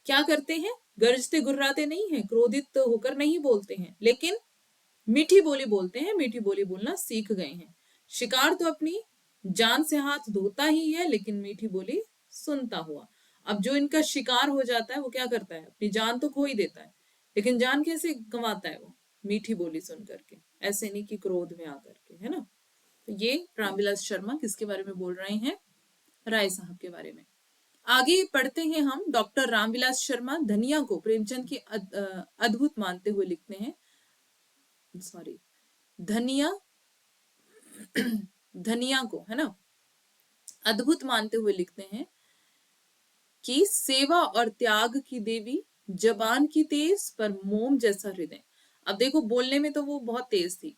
क्या करते हैं, गरजते गुर्राते नहीं है, क्रोधित होकर नहीं बोलते हैं, लेकिन मीठी बोली बोलते हैं, मीठी बोली बोलना सीख गए हैं। शिकार तो अपनी जान से हाथ धोता ही है, लेकिन मीठी बोली सुनता हुआ। अब जो इनका शिकार हो जाता है वो क्या करता है, अपनी जान तो खो ही देता है, लेकिन जान कैसे गंवाता है वो, मीठी बोली सुन करके, ऐसे नहीं कि क्रोध में आकर के, है ना। तो ये रामविलास शर्मा किसके बारे में बोल रहे हैं, राय साहब के बारे में। आगे पढ़ते हैं हम। डॉक्टर रामविलास शर्मा धनिया को प्रेमचंद की अद्भुत मानते हुए लिखते हैं, सॉरी, धनिया धनिया को, है ना, अद्भुत मानते हुए लिखते हैं कि सेवा और त्याग की देवी, जबान की तेज पर मोम जैसा हृदय। अब देखो, बोलने में तो वो बहुत तेज थी,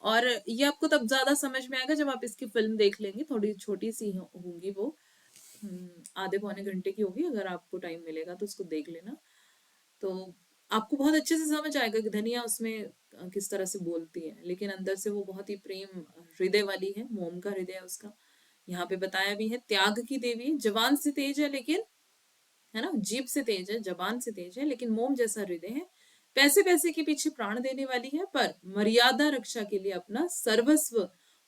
और ये आपको तब ज्यादा समझ में आएगा जब आप इसकी फिल्म देख लेंगे। थोड़ी छोटी सी होंगी वो, आधे पौने घंटे की होगी। अगर आपको टाइम मिलेगा तो उसको देख लेना, तो आपको बहुत अच्छे से समझ आएगा कि धनिया उसमें किस तरह से बोलती है, लेकिन अंदर से वो बहुत ही प्रेम हृदय वाली है, मोम का हृदय है उसका। यहाँ पे बताया भी है, त्याग की देवी, जवान से तेज है लेकिन, है ना, जीभ से तेज है, जबान से तेज है, लेकिन मोम जैसा हृदय है। पैसे पैसे के पीछे प्राण देने वाली है, पर मर्यादा रक्षा के लिए अपना सर्वस्व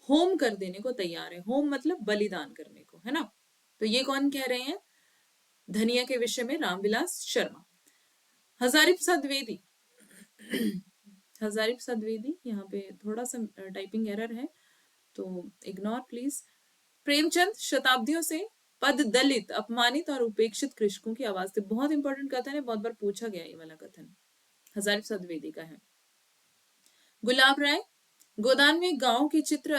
होम कर देने को तैयार है। होम मतलब बलिदान करने को, है ना। तो ये कौन कह रहे हैं, धनिया के विषय में रामविलास शर्मा। हजारी प्रसाद द्विवेदी हजारी प्रसाद द्विवेदी, यहाँ पे थोड़ा सा टाइपिंग एरर है तो इग्नोर प्लीज। प्रेमचंद शताब्दियों से पद दलित, अपमानित और उपेक्षित कृषकों की आवाज थे। बहुत इंपॉर्टेंट कथन है, बहुत बार पूछा गया ये वाला कथन, हजारी प्रसाद द्विवेदी का है। गुलाब राय, गोदान में गांव के चित्र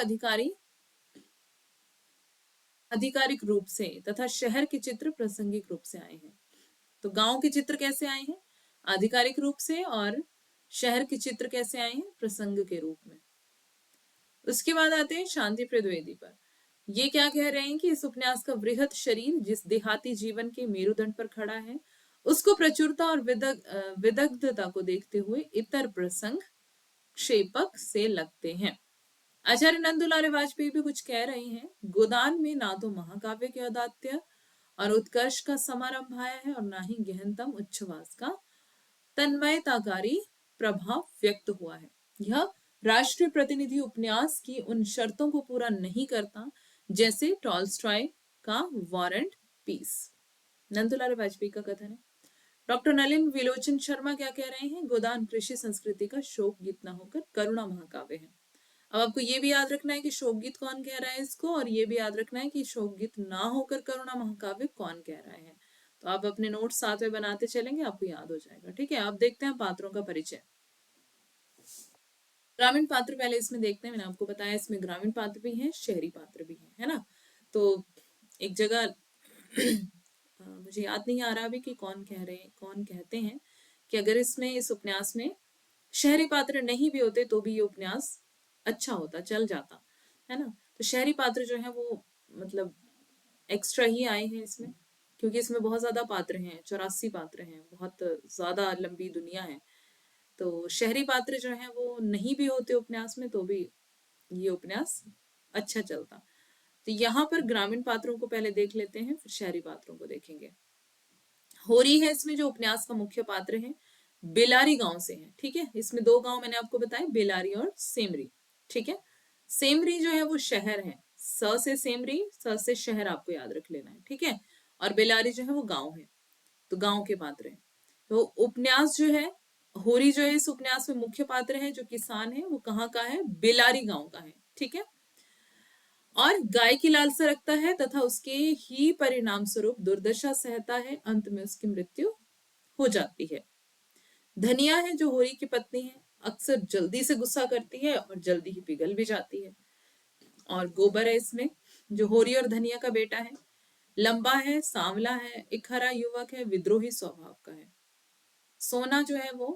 आधिकारिक रूप से तथा शहर के चित्र प्रासंगिक रूप से आए हैं। तो गांव के चित्र कैसे आए हैं, आधिकारिक रूप से, और शहर के चित्र कैसे आए हैं, प्रसंग के रूप में। उसके बाद आते हैं शांति प्रद्वेदी पर। ये क्या कह रहे हैं कि इस उपन्यास का वृहत शरीर जिस देहाती जीवन के मेरुदंड पर खड़ा है, उसको प्रचुरता और विदग्धता को देखते हुए इतर प्रसंग क्षेपक से लगते हैं। आचार्य नंदुलाल वाजपेयी भी कुछ कह रहे हैं, गोदान में ना तो महाकाव्य के औदात्य और उत्कर्ष का समारंभ आया है और ना ही गहनतम उच्छ्वास का तन्मयताकारी प्रभाव व्यक्त हुआ है। यह राष्ट्रीय प्रतिनिधि उपन्यास की उन शर्तों को पूरा नहीं करता जैसे टॉल्स्टॉय का वारंट पीस। नंदुलाल वाजपेयी का कथन है। डॉक्टर नलिन विलोचन शर्मा क्या कह रहे हैं, गोदान कृषि संस्कृति का शोक गीत न होकर करुणा महाकाव्य है। अब आपको ये भी याद रखना है कि शोक गीत कौन कह रहा है इसको, और ये भी याद रखना है कि शोक गीत ना होकर करुणा महाकाव्य कौन कह रहा है। तो आप अपने नोट साथ में बनाते चलेंगे, आपको याद हो जाएगा। ठीक है, आप देखते हैं पात्रों का परिचय। ग्रामीण पात्र पहले इसमें देखते हैं। मैंने आपको बताया इसमें ग्रामीण पात्र भी हैं, शहरी पात्र भी हैं, है ना। तो एक जगह मुझे याद नहीं आ रहा अभी कि कौन कह रहे हैं, कौन कहते हैं कि अगर इसमें इस उपन्यास में शहरी पात्र नहीं भी होते तो भी ये उपन्यास अच्छा होता, चल जाता, है ना। तो शहरी पात्र जो है वो मतलब एक्स्ट्रा ही आए हैं इसमें, क्योंकि इसमें बहुत ज्यादा पात्र हैं, 84 पात्र हैं, बहुत ज्यादा लंबी दुनिया है। तो शहरी पात्र जो है वो नहीं भी होते उपन्यास में तो भी ये उपन्यास अच्छा चलता। तो यहाँ पर ग्रामीण पात्रों को पहले देख लेते हैं, फिर शहरी पात्रों को देखेंगे। होरी है इसमें जो उपन्यास का मुख्य पात्र है, बेलारी गांव से है। ठीक है, इसमें दो गांव मैंने आपको बताए, बेलारी और सेमरी। ठीक है, सेमरी जो है वो शहर है, स से सेमरी, स से शहर आपको याद रख लेना है। ठीक है, और बेलारी जो है वो गांव है, तो गांव के पात्र हैं। तो उपन्यास जो है, होरी जो है इस उपन्यास में मुख्य पात्र है, जो किसान है, वो कहाँ का है, बेलारी गांव का है। ठीक है, और गाय की लालसा रखता है तथा उसके ही परिणाम स्वरूप दुर्दशा सहता है, अंत में उसकी मृत्यु हो जाती है। धनिया है जो होरी की पत्नी है, अक्सर जल्दी से गुस्सा करती है और जल्दी ही पिघल भी जाती है। और गोबर है इसमें जो होरी और धनिया का बेटा है, लंबा है, सांवला है, एक हरा युवक है, विद्रोही स्वभाव का है। सोना जो है वो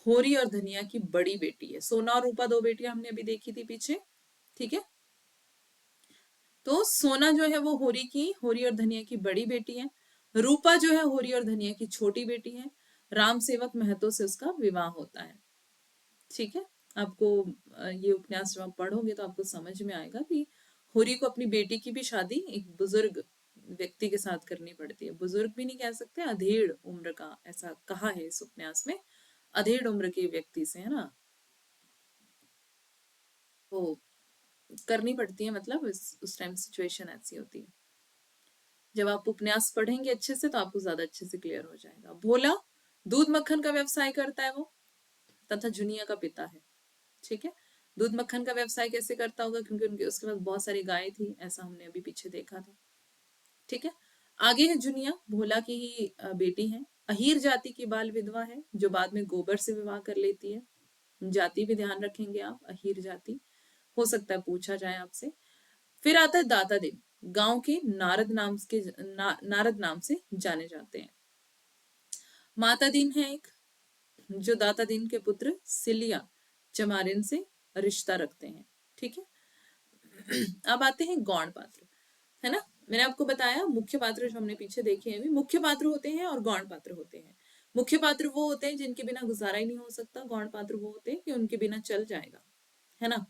होरी और धनिया की बड़ी बेटी है। सोना और रूपा दो बेटियां हमने अभी देखी थी पीछे। ठीक है, तो सोना जो है वो होरी और धनिया की बड़ी बेटी है। रूपा जो है होरी और धनिया की छोटी बेटी है। राम सेवक महतो से उसका विवाह होता है। ठीक है, आपको ये उपन्यास जब आप पढ़ोगे तो आपको समझ में आएगा कि होरी को अपनी बेटी की भी शादी एक बुजुर्ग व्यक्ति के साथ करनी पड़ती है। बुजुर्ग भी नहीं कह सकते, अधेड़ उम्र का, ऐसा कहा है इस उपन्यास में, अधेड़ उम्र के व्यक्ति से, है ना। तो करनी पड़ती है, मतलब उस टाइम सिचुएशन ऐसी होती है। जब आप उपन्यास पढ़ेंगे अच्छे से तो आपको ज्यादा अच्छे से क्लियर हो जाएगा। भोला दूध मक्खन का व्यवसाय करता है वो, तथा जुनिया का पिता है। ठीक है, दूध मक्खन का व्यवसाय कैसे करता होगा, क्योंकि उनके उसके पास बहुत सारी गायें थी, ऐसा हमने अभी पीछे देखा था। ठीक है, आगे है जुनिया, भोला की ही बेटी है, अहीर जाति की बाल विधवा है, जो बाद में गोबर से विवाह कर लेती है। जाति भी ध्यान रखेंगे आप, अहीर जाति, हो सकता है पूछा जाए आपसे। फिर आता है दाता दिन, गांव के नारद नाम से जाने जाते हैं। माता दिन है एक, जो दाता दिन के पुत्र सिलिया चमारिन से रिश्ता रखते हैं। ठीक है, अब आते हैं गौण पात्र, है ना। मैंने आपको बताया मुख्य पात्र जो हमने पीछे देखे हैं, मुख्य पात्र होते हैं और गौण पात्र होते हैं। मुख्य पात्र वो होते हैं जिनके बिना गुजारा ही नहीं हो सकता, गौण पात्र वो होते हैं कि उनके बिना चल जाएगा, है ना।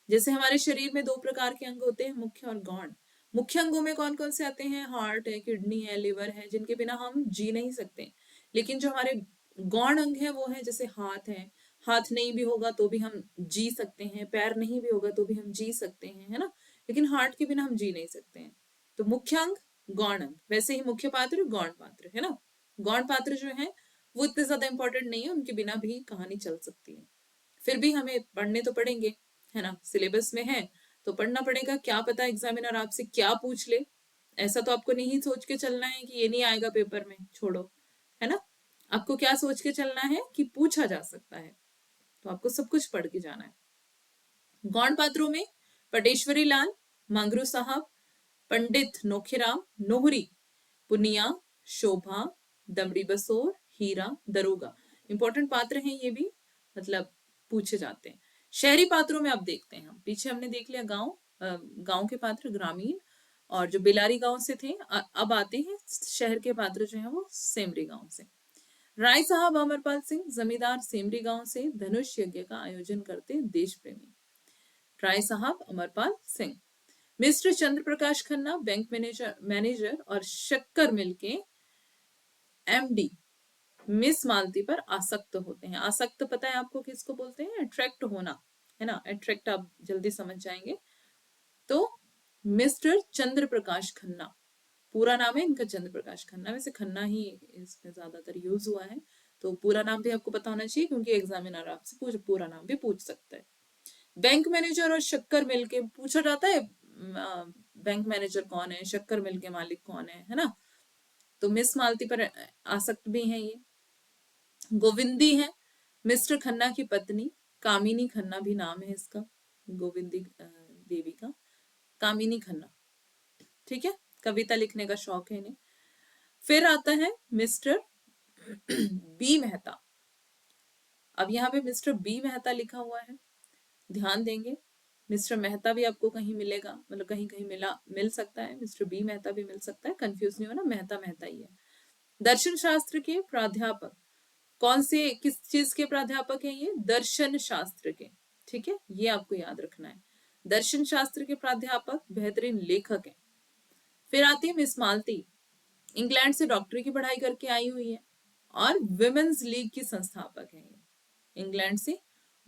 जैसे हमारे शरीर में दो प्रकार के अंग होते हैं, मुख्य और गौण। मुख्य अंगों में कौन कौन से आते हैं, हार्ट है, किडनी है, लिवर है, जिनके बिना हम जी नहीं सकते। लेकिन जो हमारे गौण अंग है वो है, जैसे हाथ है, हाथ नहीं भी होगा तो भी हम जी सकते हैं, पैर नहीं भी होगा तो भी हम जी सकते हैं, है ना। लेकिन हार्ट के बिना हम जी नहीं सकते हैं। तो मुख्य अंग, गौण अंग, वैसे ही मुख्य पात्र, गौण पात्र, है ना। गौण पात्र जो है वो इतने ज्यादा इंपॉर्टेंट नहीं है, उनके बिना भी कहानी चल सकती है। फिर भी हमें पढ़ने तो पड़ेंगे, है ना, सिलेबस में है तो पढ़ना पड़ेगा। क्या पता एग्जामिनर आपसे क्या पूछ ले, ऐसा तो आपको नहीं सोच के चलना है कि ये नहीं आएगा पेपर में, छोड़ो, है ना। आपको क्या सोच के चलना है कि पूछा जा सकता है, तो आपको सब कुछ पढ़ के जाना है। गौण पात्रों में पटेश्वरी लाल, मांगरू साहब, पंडित नोखीराम, नोहरी, पुनिया, शोभा, दमड़ी बसोर, हीरा, दरोगा, इंपॉर्टेंट पात्र हैं ये भी, मतलब पूछे जाते हैं। शहरी पात्रों में अब देखते हैं हम, पीछे हमने देख लिया गांव, गांव के पात्र ग्रामीण और जो बेलारी गांव से थे। अब आते हैं शहर के पात्र जो है वो सेमरी गांव से। राय साहब अमरपाल सिंह, जमींदार, सेमरी गांव से, धनुष यज्ञ का आयोजन करते देश प्रेमी। राय साहब अमरपाल सिंह। मिस्टर चंद्र प्रकाश खन्ना बैंक मैनेजर और शक्कर मिल के एमडी मिस मालती पर आसक्त होते हैं। आसक्त पता है आपको किसको बोलते हैं? अट्रैक्ट होना, है ना? अट्रैक्ट आप जल्दी समझ जाएंगे। तो मिस्टर चंद्र प्रकाश खन्ना, पूरा नाम है इनका चंद्र प्रकाश खन्ना, वैसे खन्ना ही इसमें ज्यादातर यूज हुआ है, तो पूरा नाम भी आपको पता होना चाहिए क्योंकि एग्जामिनर आपसे पूरा नाम भी पूछ सकता है। बैंक मैनेजर और शक्कर मिल के पूछा जाता है, बैंक मैनेजर कौन है, शक्कर मिल के मालिक कौन है ना? तो मिस मालती पर आसक्त भी है ये। गोविंदी है मिस्टर खन्ना की पत्नी, कामिनी खन्ना भी नाम है इसका, गोविंदी देवी का, कामिनी खन्ना। ठीक है, कविता लिखने का शौक है इन्हें। फिर आता है मिस्टर बी मेहता। अब यहाँ पे मिस्टर बी मेहता लिखा हुआ है, ध्यान देंगे। मिस्टर मेहता भी आपको कहीं मिलेगा, मतलब कहीं कहीं मिल सकता है, मिस्टर बी मेहता भी मिल सकता है, कंफ्यूज नहीं होना, मेहता मेहता ही है। दर्शन शास्त्र के प्राध्यापक, कौन से किस चीज के प्राध्यापक हैं ये? दर्शन शास्त्र के। ठीक है, ये आपको याद रखना है, दर्शन शास्त्र के प्राध्यापक, बेहतरीन लेखक हैं। फिर आती है मिस मालती, इंग्लैंड से डॉक्टरी की पढ़ाई करके आई हुई है और विमेन्स लीग की संस्थापक है ये। इंग्लैंड से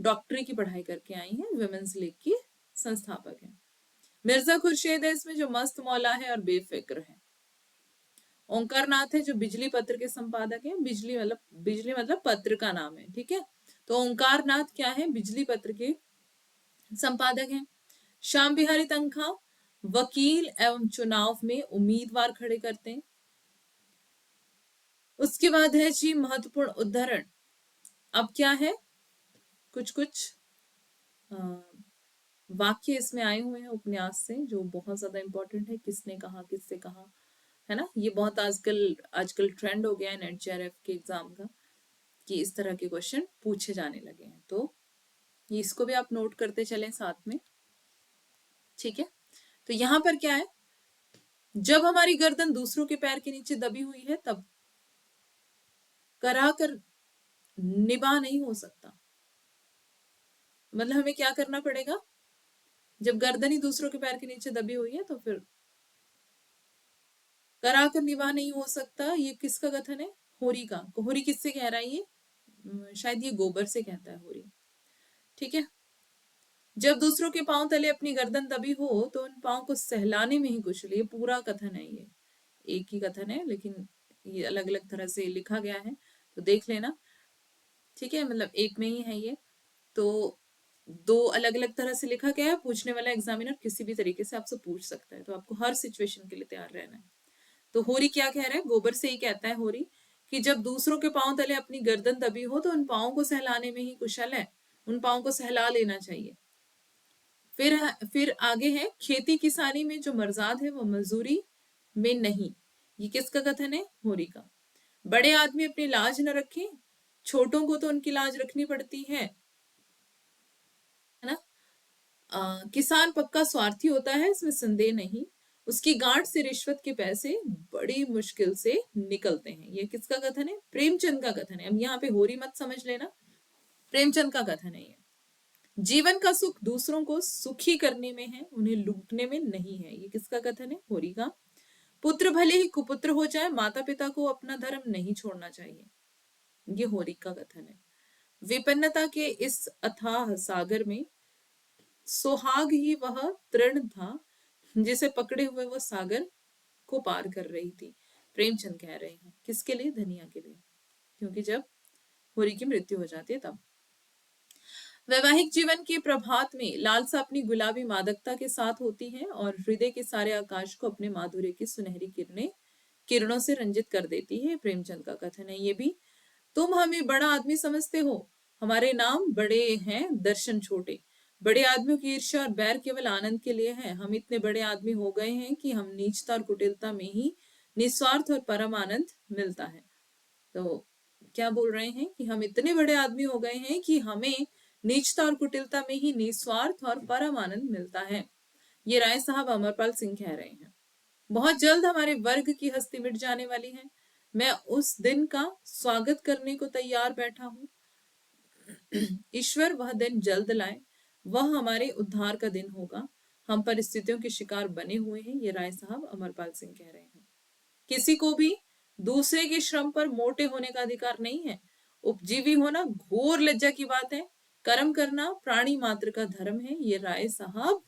डॉक्टरी की पढ़ाई करके आई है, विमेन्स लीग की संस्थापक है। मिर्जा खुर्शीद है इसमें जो मस्त मौला है और बेफिक्र है। ओंकार नाथ है जो बिजली पत्र के संपादक है, बिजली मतलब पत्र का नाम है, ठीक है। तो ओंकार नाथ क्या है? बिजली पत्र के संपादक हैं। श्याम बिहारी तनखा वकील एवं चुनाव में उम्मीदवार खड़े करते हैं। उसके बाद है जी महत्वपूर्ण उदाहरण। अब क्या है, कुछ कुछ वाक्य इसमें आए हुए हैं उपन्यास से जो बहुत ज्यादा इंपॉर्टेंट है, किसने कहा, किससे कहा, है ना? ये बहुत आजकल ट्रेंड हो गया है नेट जेआरएफ के एग्जाम का कि इस तरह के क्वेश्चन पूछे जाने लगे हैं, तो इसको भी आप नोट करते चलें साथ में, ठीक है। तो यहाँ पर क्या है, जब हमारी गर्दन दूसरों के पैर के नीचे दबी हुई है तब कराकर निभा नहीं हो सकता। मतलब हमें क्या करना पड़ेगा? जब गर्दन ही दूसरों के पैर के नीचे दबी हुई है तो फिर कराकर निभा नहीं हो सकता। ये किसका कथन है? होरी का। होरी किससे कह रहा है ये? शायद ये गोबर से कहता है होरी, ठीक है। जब दूसरों के पांव तले अपनी गर्दन दबी हो तो उन पांव को सहलाने में ही कुशल। ये पूरा कथन है, ये एक ही कथन है लेकिन ये अलग अलग तरह से लिखा गया है, तो देख लेना, ठीक है। मतलब एक में ही है ये, तो दो अलग अलग तरह से लिखा गया है। पूछने वाला एग्जामिनर किसी भी तरीके से आपसे पूछ सकता है, तो आपको हर सिचुएशन के लिए तैयार रहना है। तो होरी क्या कह रहा है? गोबर से ही कहता है होरी कि जब दूसरों के पांव तले अपनी गर्दन दबी हो तो उन पांव को सहलाने में ही कुशल है, उन पांव को सहला लेना चाहिए। फिर आगे है, खेती किसानी में जो मर्जाद है वो मजदूरी में नहीं। ये किसका कथन है? होरी का। बड़े आदमी अपनी लाज न रखें, छोटों को तो उनकी लाज रखनी पड़ती है ना? किसान पक्का स्वार्थी होता है, इसमें संदेह नहीं। उसकी गांठ से रिश्वत के पैसे बड़ी मुश्किल से निकलते हैं। ये किसका कथन है? प्रेमचंद का कथन है। अब यहाँ पे होरी मत समझ लेना, प्रेमचंद का कथन है ये। जीवन का सुख दूसरों को सुखी करने में है, उन्हें लूटने में नहीं है। ये किसका कथन है? होरी का। पुत्र भले ही कुपुत्र हो जाए, माता पिता को अपना धर्म नहीं छोड़ना चाहिए। ये होरी का कथन है। विपन्नता के इस अथाह सागर में सुहाग ही वह तृण था जिसे पकड़े हुए वो सागर को पार कर रही थी। प्रेमचंद कह रहे हैं किसके लिए? धनिया के लिए, क्योंकि जब होरी की मृत्यु हो जाती है तब। वैवाहिक जीवन के प्रभात में लालसा अपनी गुलाबी मादकता के साथ होती है और हृदय के सारे आकाश को अपने माधुर्य की सुनहरी किरणों से रंजित कर देती है। प्रेमचंद का कथन है ये भी। तुम हमें बड़ा आदमी समझते हो, हमारे नाम बड़े हैं, दर्शन छोटे। बड़े आदमियों की ईर्ष्या और बैर केवल आनंद के लिए है। हम इतने बड़े आदमी हो गए हैं कि हम नीचता और कुटिलता में ही निस्वार्थ और परम आनंद मिलता है। तो क्या बोल रहे हैं कि हम इतने बड़े आदमी हो गए हैं कि हमें नीचता और कुटिलता में ही निस्वार्थ और परम आनंद मिलता है। ये राय साहब अमरपाल सिंह कह रहे हैं। बहुत जल्द हमारे वर्ग की हस्ती मिट जाने वाली है। मैं उस दिन का स्वागत करने को तैयार बैठा हूँ। ईश्वर वह दिन जल्द लाए। वह हमारे उद्धार का दिन होगा। हम परिस्थितियों के शिकार बने हुए हैं, ये राय साहब अमरपाल सिंह कह रहे हैं। किसी को भी दूसरे के श्रम पर मोटे होने का अधिकार नहीं है। उपजीवी होना घोर लज्जा की बात है। कर्म करना प्राणी मात्र का धर्म है, ये राय साहब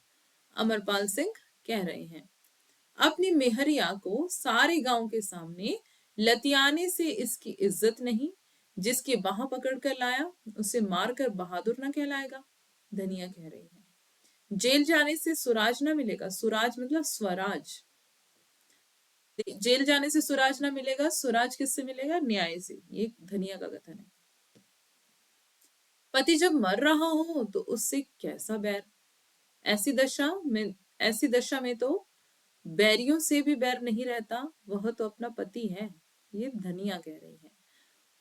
अमरपाल सिंह कह रहे हैं। अपनी मेहरिया को सारे गांव के सामने लतियाने से इसकी इज्जत नहीं। जिसकी बाह पकड़ कर लाया उसे मारकर बहादुर न कहलाएगा, धनिया कह रही है। जेल जाने से सुराज ना मिलेगा, सुराज मतलब स्वराज। जेल जाने से सुराज ना मिलेगा, सुराज किससे मिलेगा? न्याय से, ये धनिया का कथन है। पति जब मर रहा हो तो उससे कैसा बैर, ऐसी दशा में तो बैरियों से भी बैर नहीं रहता, वह तो अपना पति है, ये धनिया कह रही है।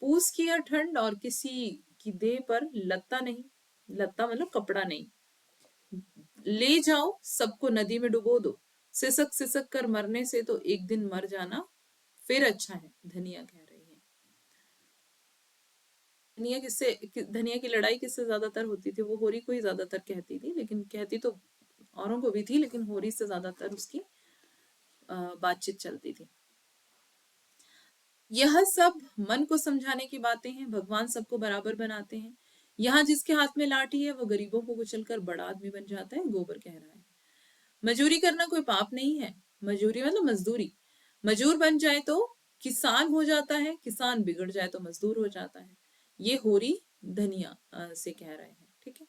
पूस की यह ठंड और किसी की देह पर लत्ता नहीं, लत्ता मतलब कपड़ा नहीं, ले जाओ सबको नदी में डुबो दो, सिसक सिसक कर मरने से तो एक दिन मर जाना फिर अच्छा है, धनिया कह रही है। धनिया की लड़ाई किससे ज्यादातर होती थी? वो होरी को ही ज्यादातर कहती थी, लेकिन कहती तो औरों को भी थी, लेकिन होरी से ज्यादातर उसकी बातचीत चलती थी। यह सब मन को समझाने की बातें हैं, भगवान सबको बराबर बनाते हैं। यहाँ जिसके हाथ में लाठी है वो गरीबों को कुचलकर बड़ा आदमी बन जाता है, गोबर कह रहा है। मजूरी करना कोई पाप नहीं है, मजूरी मतलब मजदूरी। मजूर बन जाए तो किसान हो जाता है, किसान बिगड़ जाए तो मजदूर हो जाता है, ये होरी धनिया से कह रहे हैं। ठीक है।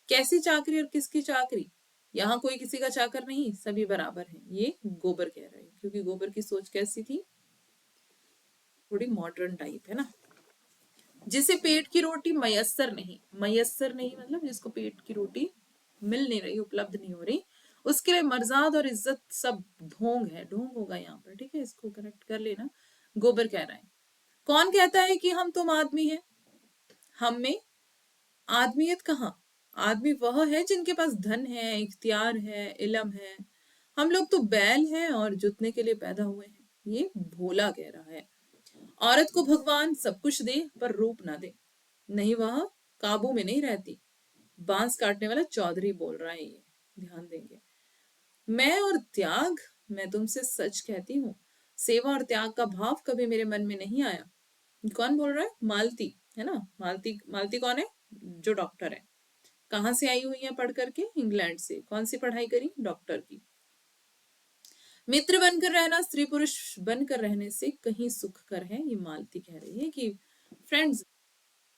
कैसी चाकरी और किसकी चाकरी, यहाँ कोई किसी का चाकर नहीं, सभी बराबर हैं, ये गोबर कह रहे हैं, क्योंकि गोबर की सोच कैसी थी? थोड़ी मॉडर्न टाइप है ना। जिसे पेट की रोटी मयस्सर नहीं, मयस्सर नहीं मतलब जिसको पेट की रोटी मिल नहीं रही, उपलब्ध नहीं हो रही, उसके लिए मर्जाद और इज्जत सब ढोंग है, ढोंग होगा यहाँ पर। ठीक है, इसको करेक्ट कर लेना। गोबर कह रहा है, कौन कहता है कि हम तुम आदमी हैं? हम में आदमियत कहाँ? आदमी वह है जिनके पास धन है, इख्तियार है, इल्म है। हम लोग तो बैल हैं और जुतने के लिए पैदा हुए हैं, ये भोला कह रहा है। औरत को भगवान सब कुछ दे पर रूप ना दे, नहीं वह काबू में नहीं रहती। बांस काटने वाला चौधरी बोल रहा है, ये ध्यान देंगे। मैं और त्याग, मैं तुमसे सच कहती हूँ, सेवा और त्याग का भाव कभी मेरे मन में नहीं आया। कौन बोल रहा है? मालती है ना। मालती, मालती कौन है? जो डॉक्टर है। कहाँ से आई हुई है पढ़ करके? इंग्लैंड से। कौन सी पढ़ाई करी? डॉक्टर की। मित्र बनकर रहना स्त्री पुरुष बनकर रहने से कहीं सुख कर है, ये मालती कह रही है कि फ्रेंड्स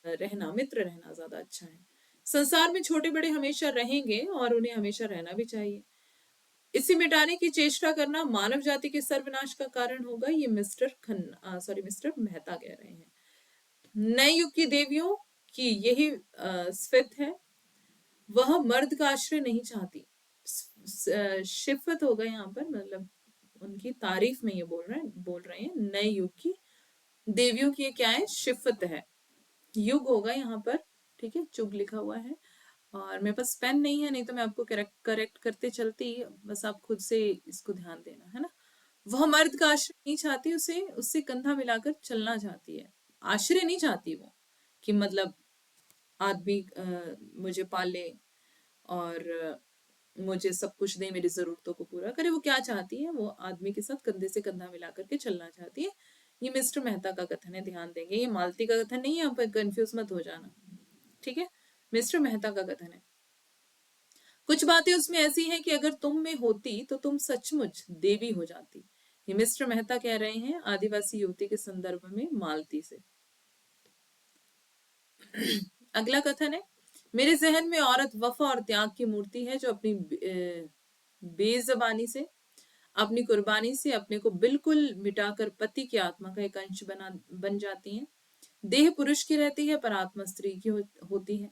रहना, मित्र रहना ज्यादा अच्छा है। संसार में छोटे बड़े हमेशा रहेंगे और उन्हें हमेशा रहना भी चाहिए। इसे मिटाने की चेष्टा करना मानव जाति के सर्वनाश का कारण होगा, ये मिस्टर मेहता कह रहे हैं। नए युग की देवियों की यही स्फित है, वह मर्द का आश्रय नहीं चाहती। शिफत होगा यहाँ पर, मतलब उनकी तारीफ में ये बोल रहे हैं नए युग की देवियों की। ये क्या है? शिफत है, युग होगा यहाँ पर। ठीक है, चुग लिखा हुआ है और मेरे पास पेन नहीं है, नहीं तो मैं आपको करेक्ट करते चलती, बस आप खुद से इसको ध्यान देना है ना। वह मर्द का आश्रय नहीं चाहती, उसे उससे कंधा मिलाकर चलना चाहती है। आश्रय नहीं चाहती वो, कि मतलब आदमी मुझे पाले और मुझे सब कुछ दे, मेरी जरूरतों को पूरा करे। वो क्या चाहती है? वो आदमी के साथ कंधे से कंधा मिला करके चलना चाहती है। ये मिस्टर मेहता का कथन है, ध्यान देंगे। ये मालती का कथन नहीं है, यहाँ पर कंफ्यूज मत हो जाना। ठीक है, मिस्टर मेहता का कथन है। कुछ बातें उसमें ऐसी हैं कि अगर तुम में होती तो तुम सचमुच देवी हो जाती, ये मिस्टर मेहता कह रहे हैं आदिवासी युवती के संदर्भ में मालती से। अगला कथन है, मेरे जहन में औरत वफा और त्याग की मूर्ति है, जो अपनी बेजबानी से, अपनी कुर्बानी से अपने को बिल्कुल मिटाकर पति की आत्मा का एक अंश बन जाती हैं। देह पुरुष की रहती है पर आत्मा स्त्री की होती है।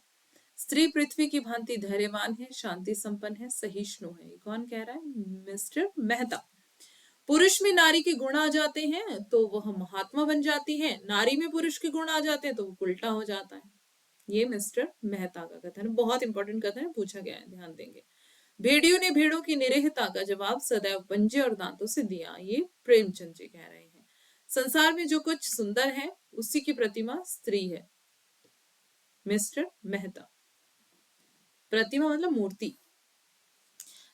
स्त्री पृथ्वी की भांति धैर्यवान है, शांति संपन्न है, सहिष्णु है। ये कौन कह रहा है? मिस्टर मेहता। पुरुष में नारी के गुण आ जाते हैं तो वह महात्मा बन जाती है, नारी में पुरुष के गुण आ जाते हैं तो वो उल्टा हो जाता है। ये मिस्टर मेहता का कथन है, बहुत इंपॉर्टेंट कथन है, पूछा गया है, ध्यान देंगे। भेड़ियों ने भेड़ों की निरीहता का जवाब सदैव पंजे और दांतों से दिया, ये प्रेमचंद जी कह रहे हैं। संसार में जो कुछ सुंदर है उसी की प्रतिमा स्त्री है, मिस्टर मेहता। प्रतिमा मतलब मूर्ति।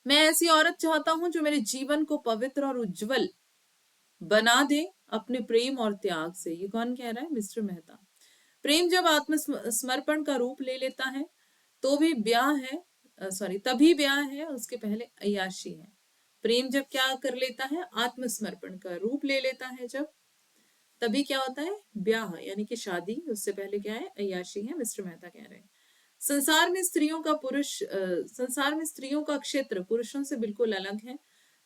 मैं ऐसी औरत चाहता हूं जो मेरे जीवन को पवित्र और उज्जवल बना दे अपने प्रेम और त्याग से। ये कौन कह रहा है? मिस्टर मेहता। प्रेम जब आत्मसमर्पण का रूप ले लेता है तो भी ब्याह है, सॉरी तभी ब्याह है, उसके पहले अय्याशी है। प्रेम जब क्या कर लेता है? आत्मसमर्पण का रूप ले लेता है जब, तभी क्या होता है? ब्याह, यानी कि शादी। उससे पहले क्या है? अय्याशी है, मिस्टर मेहता कह रहे हैं। संसार में स्त्रियों का क्षेत्र पुरुषों से बिल्कुल अलग है।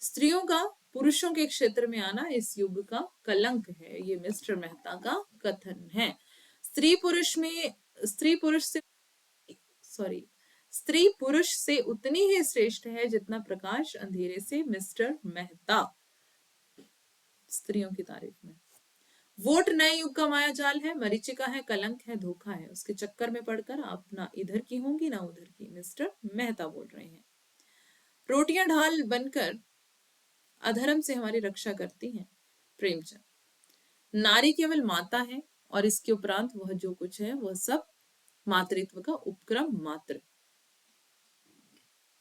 स्त्रियों का पुरुषों के क्षेत्र में आना इस युग का कलंक है, ये मिस्टर मेहता का कथन है। स्त्री पुरुष से सॉरी स्त्री पुरुष से उतनी ही श्रेष्ठ है जितना प्रकाश अंधेरे से, मिस्टर मेहता स्त्रियों की तारीफ में। वोट नए युग का माया जाल है, मरीचिका है, कलंक है, धोखा है, उसके चक्कर में पड़कर आप ना इधर की होंगी ना उधर की, मिस्टर मेहता बोल रहे हैं। रोटियां ढाल बनकर अधर्म से हमारी रक्षा करती हैं, प्रेमचंद। नारी केवल माता है और इसके उपरांत वह जो कुछ है वह सब मातृत्व का उपक्रम मात्र।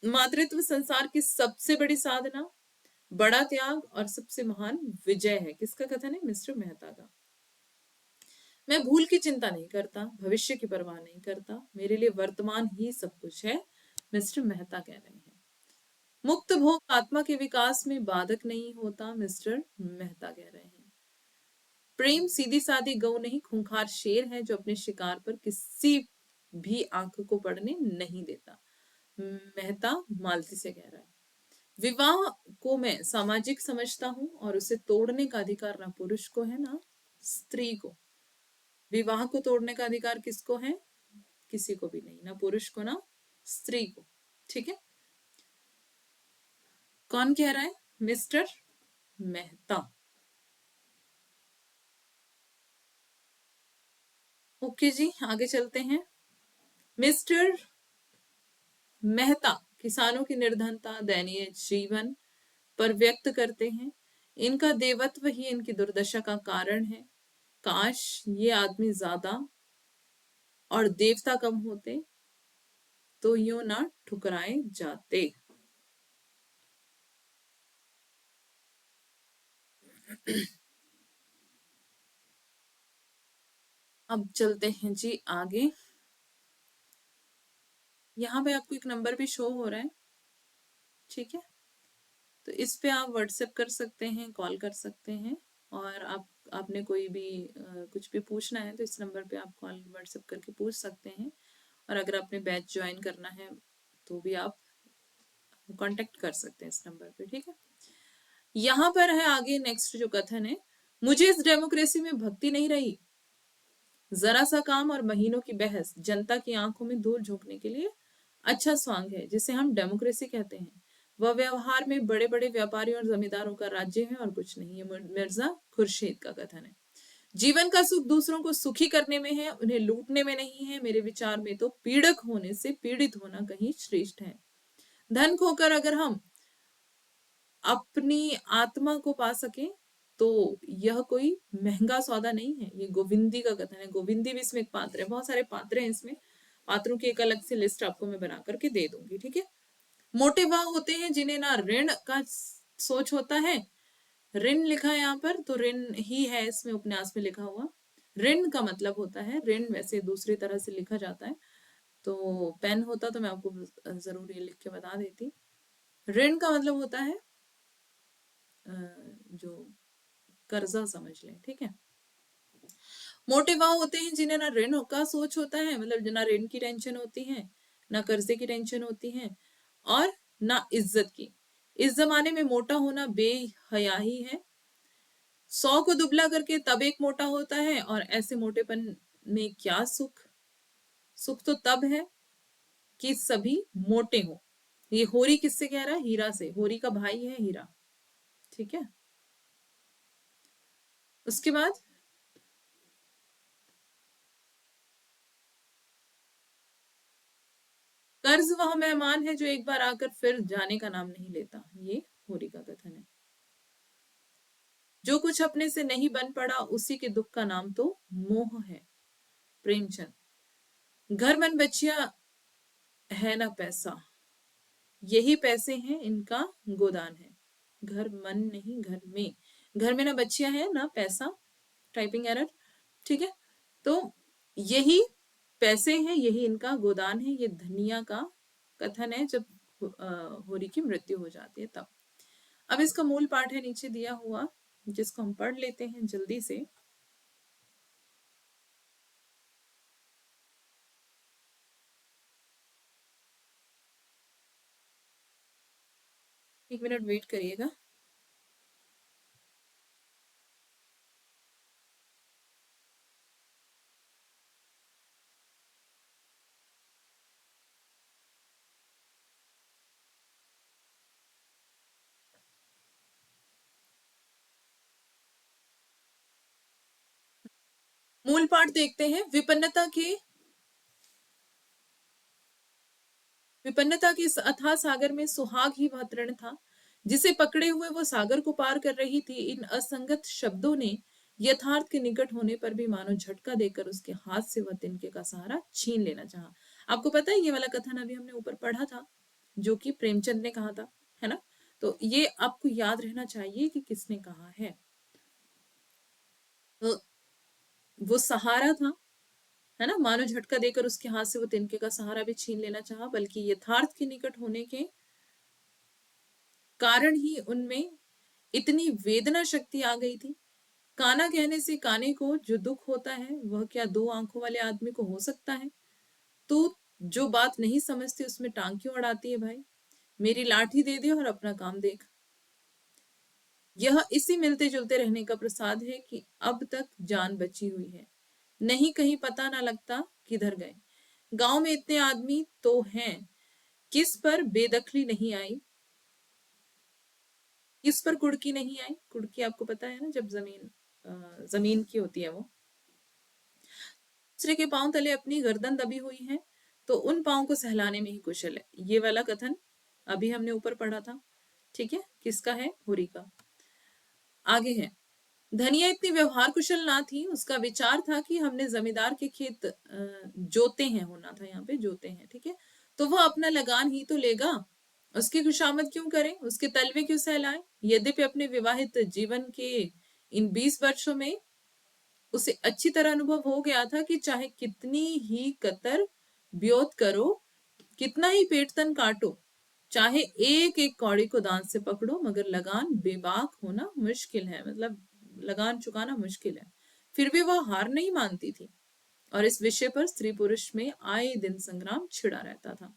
मातृत्व संसार की सबसे बड़ी साधना, बड़ा त्याग और सबसे महान विजय है। किसका कथन है? मिस्टर मेहता का। मैं भूल की चिंता नहीं करता, भविष्य की परवाह नहीं करता, मेरे लिए वर्तमान ही सब कुछ है, मिस्टर मेहता कह रहे हैं। मुक्त भोग आत्मा के विकास में बाधक नहीं होता, मिस्टर मेहता कह रहे हैं। प्रेम सीधी सादी गऊ नहीं, खूंखार शेर है जो अपने शिकार पर किसी भी आंख को पड़ने नहीं देता, मेहता मालती से कह रहा है। विवाह को मैं सामाजिक समझता हूँ और उसे तोड़ने का अधिकार ना पुरुष को है ना स्त्री को। विवाह को तोड़ने का अधिकार किसको है? किसी को भी नहीं, ना पुरुष को ना स्त्री को। ठीक है, कौन कह रहा है? मिस्टर मेहता। ओके जी, आगे चलते हैं। मिस्टर मेहता किसानों की निर्धनता, दयनीय जीवन पर व्यक्त करते हैं। इनका देवत्व ही इनकी दुर्दशा का कारण है। काश ये आदमी ज्यादा और देवता कम होते तो यूं ना ठुकराए जाते। अब चलते हैं जी आगे। यहाँ पे आपको एक नंबर भी शो हो रहा है, ठीक है, तो इस पे आप व्हाट्सएप कर सकते हैं, कॉल कर सकते हैं, और आपने कोई भी कुछ भी पूछना है तो इस नंबर पे आप कॉल व्हाट्सएप करके पूछ सकते हैं। और अगर आपने बैच ज्वाइन करना है तो भी आप कांटेक्ट कर सकते हैं इस नंबर पे, ठीक है। यहाँ पर है आगे नेक्स्ट जो कथन है, मुझे इस डेमोक्रेसी में भक्ति नहीं रही। जरा सा काम और महीनों की बहस जनता की आंखों में धूल झोंकने के लिए अच्छा स्वांग है जिसे हम डेमोक्रेसी कहते हैं। वह व्यवहार में बड़े बड़े व्यापारियों और जमींदारों का राज्य है और कुछ नहीं। ये मिर्जा खुर्शीद का कथन है। जीवन का सुख दूसरों को सुखी करने में है, उन्हें लूटने में नहीं है। मेरे विचार में तो पीड़क होने से पीड़ित होना कहीं श्रेष्ठ है। धन खोकर अगर हम अपनी आत्मा को पा सके तो यह कोई महंगा सौदा नहीं है। ये गोविंदी का कथन है। गोविंदी भी इसमें एक पात्र है, बहुत सारे पात्र हैं इसमें, पात्रों की एक अलग से लिस्ट आपको मैं बना करके दे दूंगी, ठीक है। मोटे वह होते हैं जिन्हें ना ऋण का सोच होता है। ऋण लिखा है यहाँ पर तो ऋण ही है इसमें उपन्यास में लिखा हुआ। ऋण का मतलब होता है, ऋण वैसे दूसरी तरह से लिखा जाता है, तो पेन होता तो मैं आपको जरूर ये लिख के बता देती। ऋण का मतलब होता है जो कर्जा समझ लें, ठीक है। मोटे वह होते हैं जिन्हें ना ऋण का सोच होता है, मतलब ना ऋण की टेंशन होती है, ना कर्जे की टेंशन होती है, और ना इज्जत की। इस जमाने में मोटा होना बेहयाही है। 100 को दुबला करके तब एक मोटा होता है, और ऐसे मोटेपन में क्या सुख? सुख तो तब है कि सभी मोटे हो। ये होरी किससे कह रहा है? हीरा से। होरी का भाई है हीरा, ठीक है। उसके बाद कर्ज वह मेहमान है जो एक बार आकर फिर जाने का नाम नहीं लेता। ये होरी का कथन है। जो कुछ अपने से नहीं बन पड़ा उसी के दुख का नाम तो मोह है, प्रेमचंद। घर मन बचिया है ना पैसा, यही पैसे हैं, इनका गोदान है। घर मन नहीं, घर में, घर में ना बच्चियां हैं ना पैसा, टाइपिंग एरर, ठीक है। तो यही पैसे हैं, यही इनका गोदान है, ये धनिया का कथन है जब होरी की मृत्यु हो जाती है तब। अब इसका मूल पाठ है नीचे दिया हुआ, जिसको हम पढ़ लेते हैं जल्दी से। एक मिनट वेट करिएगा। मूल पाठ देखते हैं। विपन्नता के इस अथाह सागर में सुहाग ही वह तृण था जिसे पकड़े हुए वो सागर को पार कर रही थी। इन असंगत शब्दों ने यथार्थ के निकट होने पर भी मानो झटका देकर उसके हाथ से वह तिनके का सहारा छीन लेना चाहा। आपको पता है ये वाला कथन अभी हमने ऊपर पढ़ा था, जो कि प्रेमचंद ने कहा था, है ना। तो ये आपको याद रहना चाहिए कि किसने कहा है। तो वो सहारा था, है ना, मानो झटका देकर उसके हाथ से वो तिनके का सहारा भी छीन लेना चाहा, बल्कि यथार्थ के निकट होने के कारण ही उनमें इतनी वेदना शक्ति आ गई थी। काना कहने से काने को जो दुख होता है वह क्या दो आंखों वाले आदमी को हो सकता है। तू जो बात नहीं समझती उसमें टांग क्यों अड़ाती है भाई। मेरी लाठी दे दे और अपना काम देख। यह इसी मिलते जुलते रहने का प्रसाद है कि अब तक जान बची हुई है, नहीं कहीं पता ना लगता किधर गए। गांव में इतने आदमी तो हैं, किस पर बेदखली नहीं आई, किस पर कुड़की नहीं आई। कुड़की आपको पता है ना, जब जमीन की होती है वो। दूसरे के पांव तले अपनी गर्दन दबी हुई है तो उन पांव को सहलाने में ही कुशल है। ये वाला कथन अभी हमने ऊपर पढ़ा था, ठीक है। किसका है? होरी का। आगे है, धनिया इतनी व्यवहार कुशल ना थी। उसका विचार था कि हमने जमींदार के खेत जोते हैं, होना था यहाँ पे जोते हैं, ठीक है। तो वह अपना लगान ही तो लेगा, उसकी खुशामद क्यों करें, उसके तलवे क्यों सहलाएं। यद्यपि अपने विवाहित जीवन के इन 20 वर्षों में उसे अच्छी तरह अनुभव हो गया था कि चाहे कितनी ही कतर ब्योत करो, कितना ही पेट तन काटो, चाहे एक एक कौड़ी को दांत से पकड़ो, मगर लगान बेबाक होना मुश्किल है, मतलब लगान चुकाना मुश्किल है। फिर भी वह हार नहीं मानती थी और इस विषय पर स्त्री पुरुष में आए दिन संग्राम छिड़ा रहता था।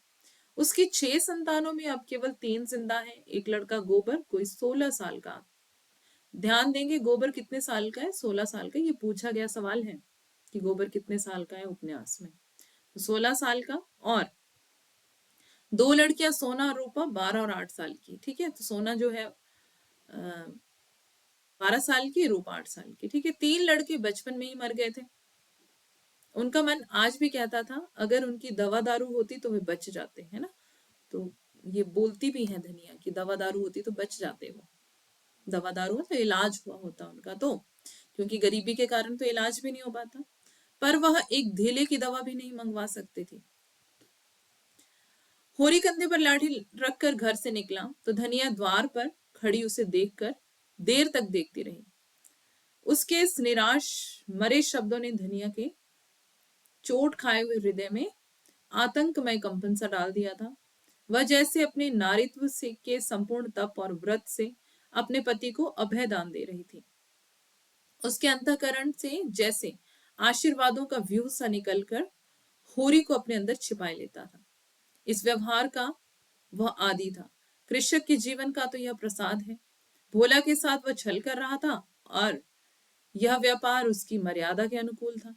उसकी 6 संतानों में अब केवल 3 जिंदा हैं। एक लड़का गोबर, कोई 16 साल का। ध्यान देंगे, गोबर कितने साल का है? 16 साल का। ये पूछा गया सवाल है कि गोबर कितने साल का है उपन्यास में। तो 16 साल का। और 2 लड़कियां सोना और रूपा 12 और 8 साल की, ठीक है। तो सोना जो है 12 साल की, रूपा 8 साल की, ठीक है। 3 लड़के बचपन में ही मर गए थे। उनका मन आज भी कहता था अगर उनकी दवा दारू होती तो वे बच जाते, है ना। तो ये बोलती भी है धनिया की दवा दारू होती तो बच जाते वो। दवा दारू तो इलाज हुआ होता उनका, तो क्योंकि गरीबी के कारण तो इलाज भी नहीं हो पाता। पर वह एक धेले की दवा भी नहीं मंगवा सकती थी। होरी कंधे पर लाठी रखकर घर से निकला तो धनिया द्वार पर खड़ी उसे देखकर देर तक देखती रही। उसके इस निराश मरे शब्दों ने धनिया के चोट खाए हुए हृदय में आतंकमय कंपन सा डाल दिया था। वह जैसे अपने नारित्व से के संपूर्ण तप और व्रत से अपने पति को अभय दान दे रही थी। उसके अंतःकरण से जैसे आशीर्वादों का व्यूह सा निकलकर होरी को अपने अंदर छिपाए लेता था। इस व्यवहार का वह आदि था। कृषक के जीवन का तो यह प्रसाद है। भोला के साथ वह छल कर रहा था और यह व्यापार उसकी मर्यादा के अनुकूल था।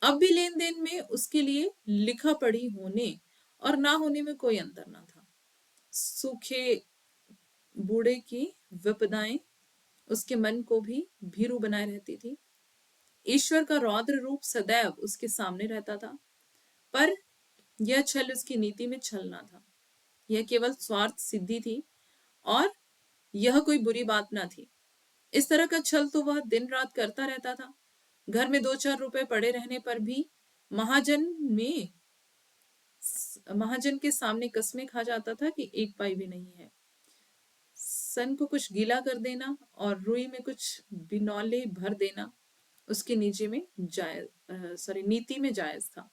अब भी लेन देन में उसके लिए लिखा पढ़ी होने और ना होने में कोई अंतर ना था। सूखे बूढ़े की विपदाएं उसके मन को भी भीरू बनाए रहती थी। ईश्वर का रौद्र रूप सदैव उसके सामने रहता था, पर यह छल उसकी नीति में छल ना था। यह केवल स्वार्थ सिद्धि थी और यह कोई बुरी बात ना थी। इस तरह का छल तो वह दिन रात करता रहता था। घर में 2-4 रुपए पड़े रहने पर भी महाजन में महाजन के सामने कस्में खा जाता था कि एक पाई भी नहीं है। सन को कुछ गीला कर देना और रुई में कुछ बिनौले भर देना उसकी नीति में जायज था।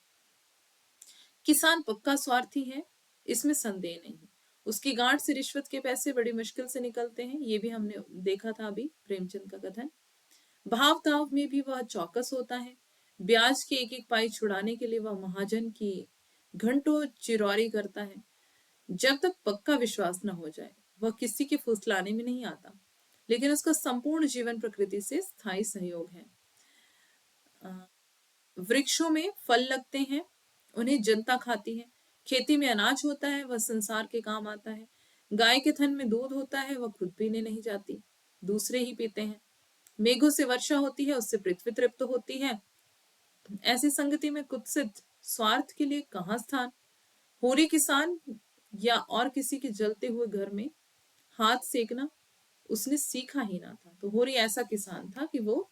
किसान पक्का स्वार्थी है, इसमें संदेह नहीं। उसकी गांठ से रिश्वत के पैसे बड़ी मुश्किल से निकलते हैं, ये भी हमने देखा था अभी प्रेमचंद का कथन। भाव ताव में भी वह चौकस होता है। ब्याज के एक एक पाई छुड़ाने के लिए वह महाजन की घंटों चिरौरी करता है। जब तक पक्का विश्वास न हो जाए वह किसी के फुसलाने में नहीं आता, लेकिन उसका संपूर्ण जीवन प्रकृति से स्थायी सहयोग है। वृक्षों में फल लगते हैं, उन्हें जनता खाती है। खेती में अनाज होता है, वह संसार के काम आता है। गाय के थन में दूध होता है, वह खुद पीने नहीं जाती, दूसरे ही पीते हैं। मेघों से वर्षा होती है, उससे पृथ्वी तृप्त होती है। ऐसी संगति में कुत्सित स्वार्थ के लिए कहाँ स्थान। होरी किसान या और किसी के जलते हुए घर में हाथ सेकना उसने सीखा ही ना था। तो होरी ऐसा किसान था कि वो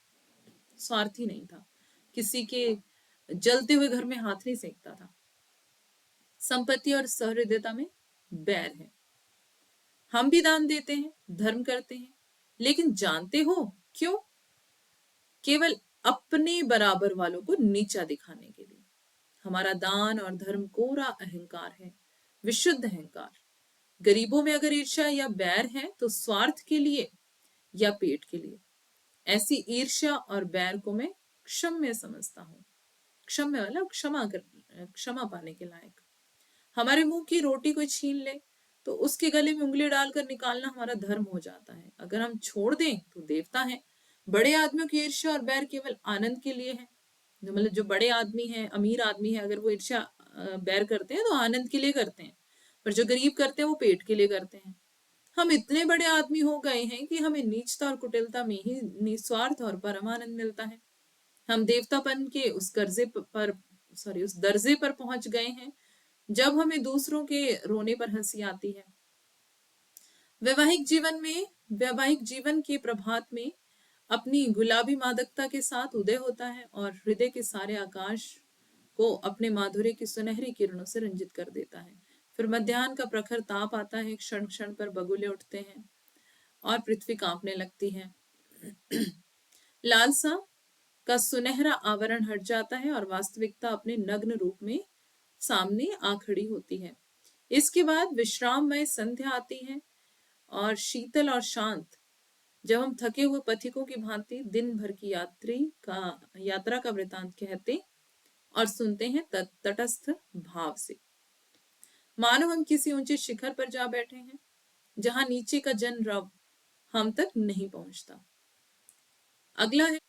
स्वार्थी नहीं था, किसी के जलते हुए घर में हाथ नहीं सेकता था। संपत्ति और सहृदयता में बैर है। हम भी दान देते हैं, धर्म करते हैं, लेकिन जानते हो क्यों? केवल अपने बराबर वालों को नीचा दिखाने के लिए। हमारा दान और धर्म कोरा अहंकार है, विशुद्ध अहंकार। गरीबों में अगर ईर्ष्या या बैर है तो स्वार्थ के लिए या पेट के लिए। ऐसी ईर्ष्या और बैर को मैं क्षम्य समझता हूँ। क्षम्य वाला क्षमा पाने के लायक। हमारे मुंह की रोटी कोई छीन ले तो उसके गले में उंगली डालकर निकालना हमारा धर्म हो जाता है। अगर हम छोड़ दें तो देवता है। बड़े आदमियों की ईर्ष्या और बैर केवल आनंद के लिए है। मतलब जो बड़े आदमी है, अमीर आदमी है, अगर वो ईर्ष्या बैर करते हैं तो आनंद के लिए करते हैं, पर जो गरीब करते हैं वो पेट के लिए करते हैं। हम इतने बड़े आदमी हो गए हैं कि हमें नीचता और कुटिलता में ही निस्वार्थ और परमानंद मिलता है। हम देवतापन के उस दर्जे पर पहुंच गए हैं जब हमें दूसरों के रोने पर हंसी आती है। वैवाहिक जीवन के प्रभात में अपनी गुलाबी मादकता के साथ उदय होता है और हृदय के सारे आकाश को अपने माधुर्य की सुनहरी किरणों से रंजित कर देता है। फिर मध्याह्न का प्रखर ताप आता है, क्षण क्षण पर बगुले उठते हैं और पृथ्वी कांपने लगती है। लालसा का सुनहरा आवरण हट जाता है और वास्तविकता अपने नग्न रूप में सामने आ खड़ी होती है। इसके बाद विश्राममय संध्या आती है और शीतल और शांत, जब हम थके हुए पथिकों की भांति दिन भर की यात्रा का वृतांत कहते और सुनते हैं तटस्थ भाव से, मानो हम किसी ऊंचे शिखर पर जा बैठे हैं जहां नीचे का जन रव हम तक नहीं पहुंचता। अगला है,